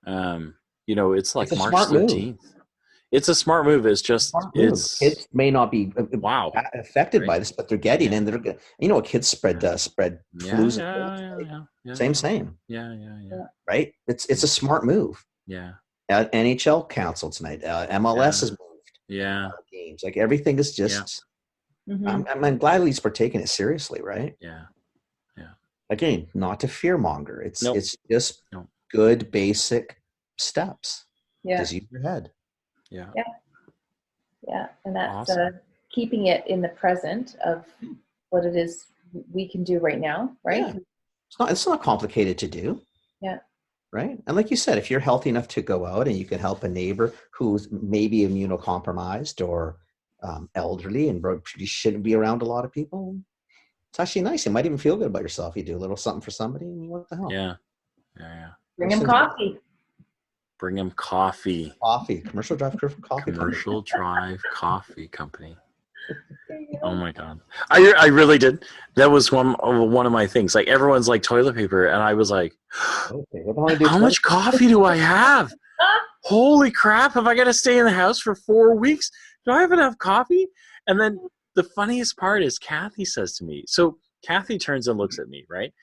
It's like It's a March smart 13th. move. It's a smart move. It's just kids may not be affected by this, but they're getting and they're kids spread flus. Same. Yeah. Right. It's a smart move. Yeah. NHL canceled tonight. MLS has moved. Yeah. Games, like everything is just. I'm glad at least we're taking it seriously, right? Yeah. Again, not to fearmonger. It's just good basic steps. Yeah. Just use your head. Yeah. And that's awesome. Keeping it in the present of what it is we can do right now, right? Yeah. It's not complicated to do. Yeah. Right. And like you said, if you're healthy enough to go out and you can help a neighbor who's maybe immunocompromised or elderly and you shouldn't be around a lot of people, it's actually nice. You might even feel good about yourself. You do a little something for somebody and what the hell. Yeah. Bring them coffee. Bring them coffee. Commercial Drive Coffee. Commercial Drive Coffee Company. Oh my God. I really did. That was one of my things. Like everyone's like toilet paper. And I was like, how much coffee do I have? Holy crap. Have I got to stay in the house for 4 weeks? Do I have enough coffee? And then the funniest part is Kathy says to me, so Kathy turns and looks at me, right?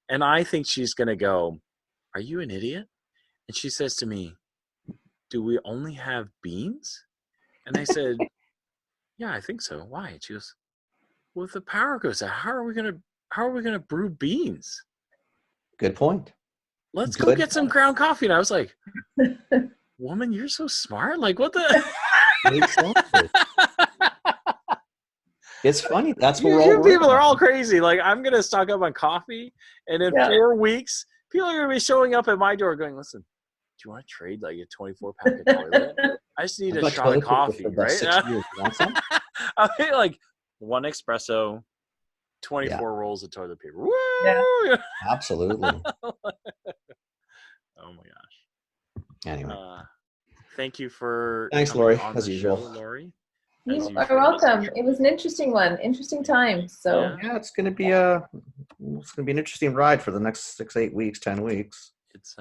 And I think she's going to go, are you an idiot? And she says to me, do we only have beans? And I said, yeah, I think so. Why? She goes, well, if the power goes out, how are we gonna brew beans? Good point. Let's go get some ground coffee. And I was like, woman, you're so smart. Like, what the? It's funny. That's what you people are all crazy. Like, I'm gonna stock up on coffee, and in 4 weeks, people are gonna be showing up at my door going, listen, do you want to trade like a 24-pack of toilet? I just need a shot of coffee, right? I mean, like 1 espresso, 24 rolls of toilet paper. Woo! Yeah. Absolutely. Oh my gosh. Anyway. Thank you for Thanks, Laurie, on as the usual. show, Laurie. You are welcome. It was an interesting one, interesting time. So yeah, it's gonna be an interesting ride for the next 6, 8 weeks, 10 weeks. It's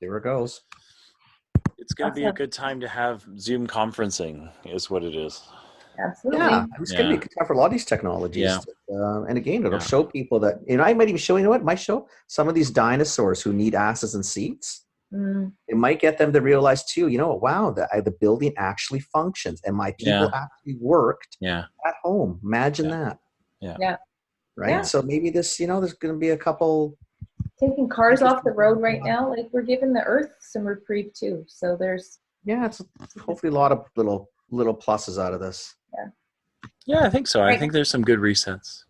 here it goes. It's going to be a good time to have Zoom conferencing, is what it is. Absolutely. Yeah, it's going to be a good time for a lot of these technologies. Yeah. And again, it'll show people that, I might even show, it might show some of these dinosaurs who need asses and seats. It might get them to realize too, wow, the building actually functions and my people actually worked at home. Imagine that. Yeah. Right. Yeah. So maybe this, there's going to be a couple. Taking cars off the road right now, like we're giving the earth some reprieve too. So there's it's hopefully a lot of little pluses out of this. Yeah, I think so. I think there's some good resets.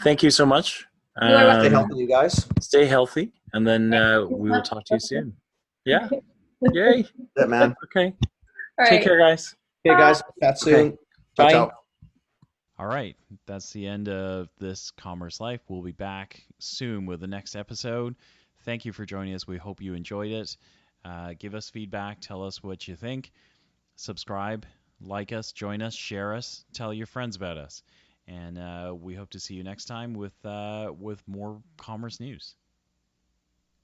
Thank you so much. Stay healthy, you guys. Stay healthy, and then we will talk to you soon. Yeah. Yay. That's it, man. Okay. All Take care, guys. Okay, guys. Chat soon. Okay. Bye. Ciao. All right, that's the end of this Commerce Life. We'll be back soon with the next episode. Thank you for joining us. We hope you enjoyed it. Give us feedback. Tell us what you think. Subscribe, like us, join us, share us, tell your friends about us. And we hope to see you next time with more commerce news.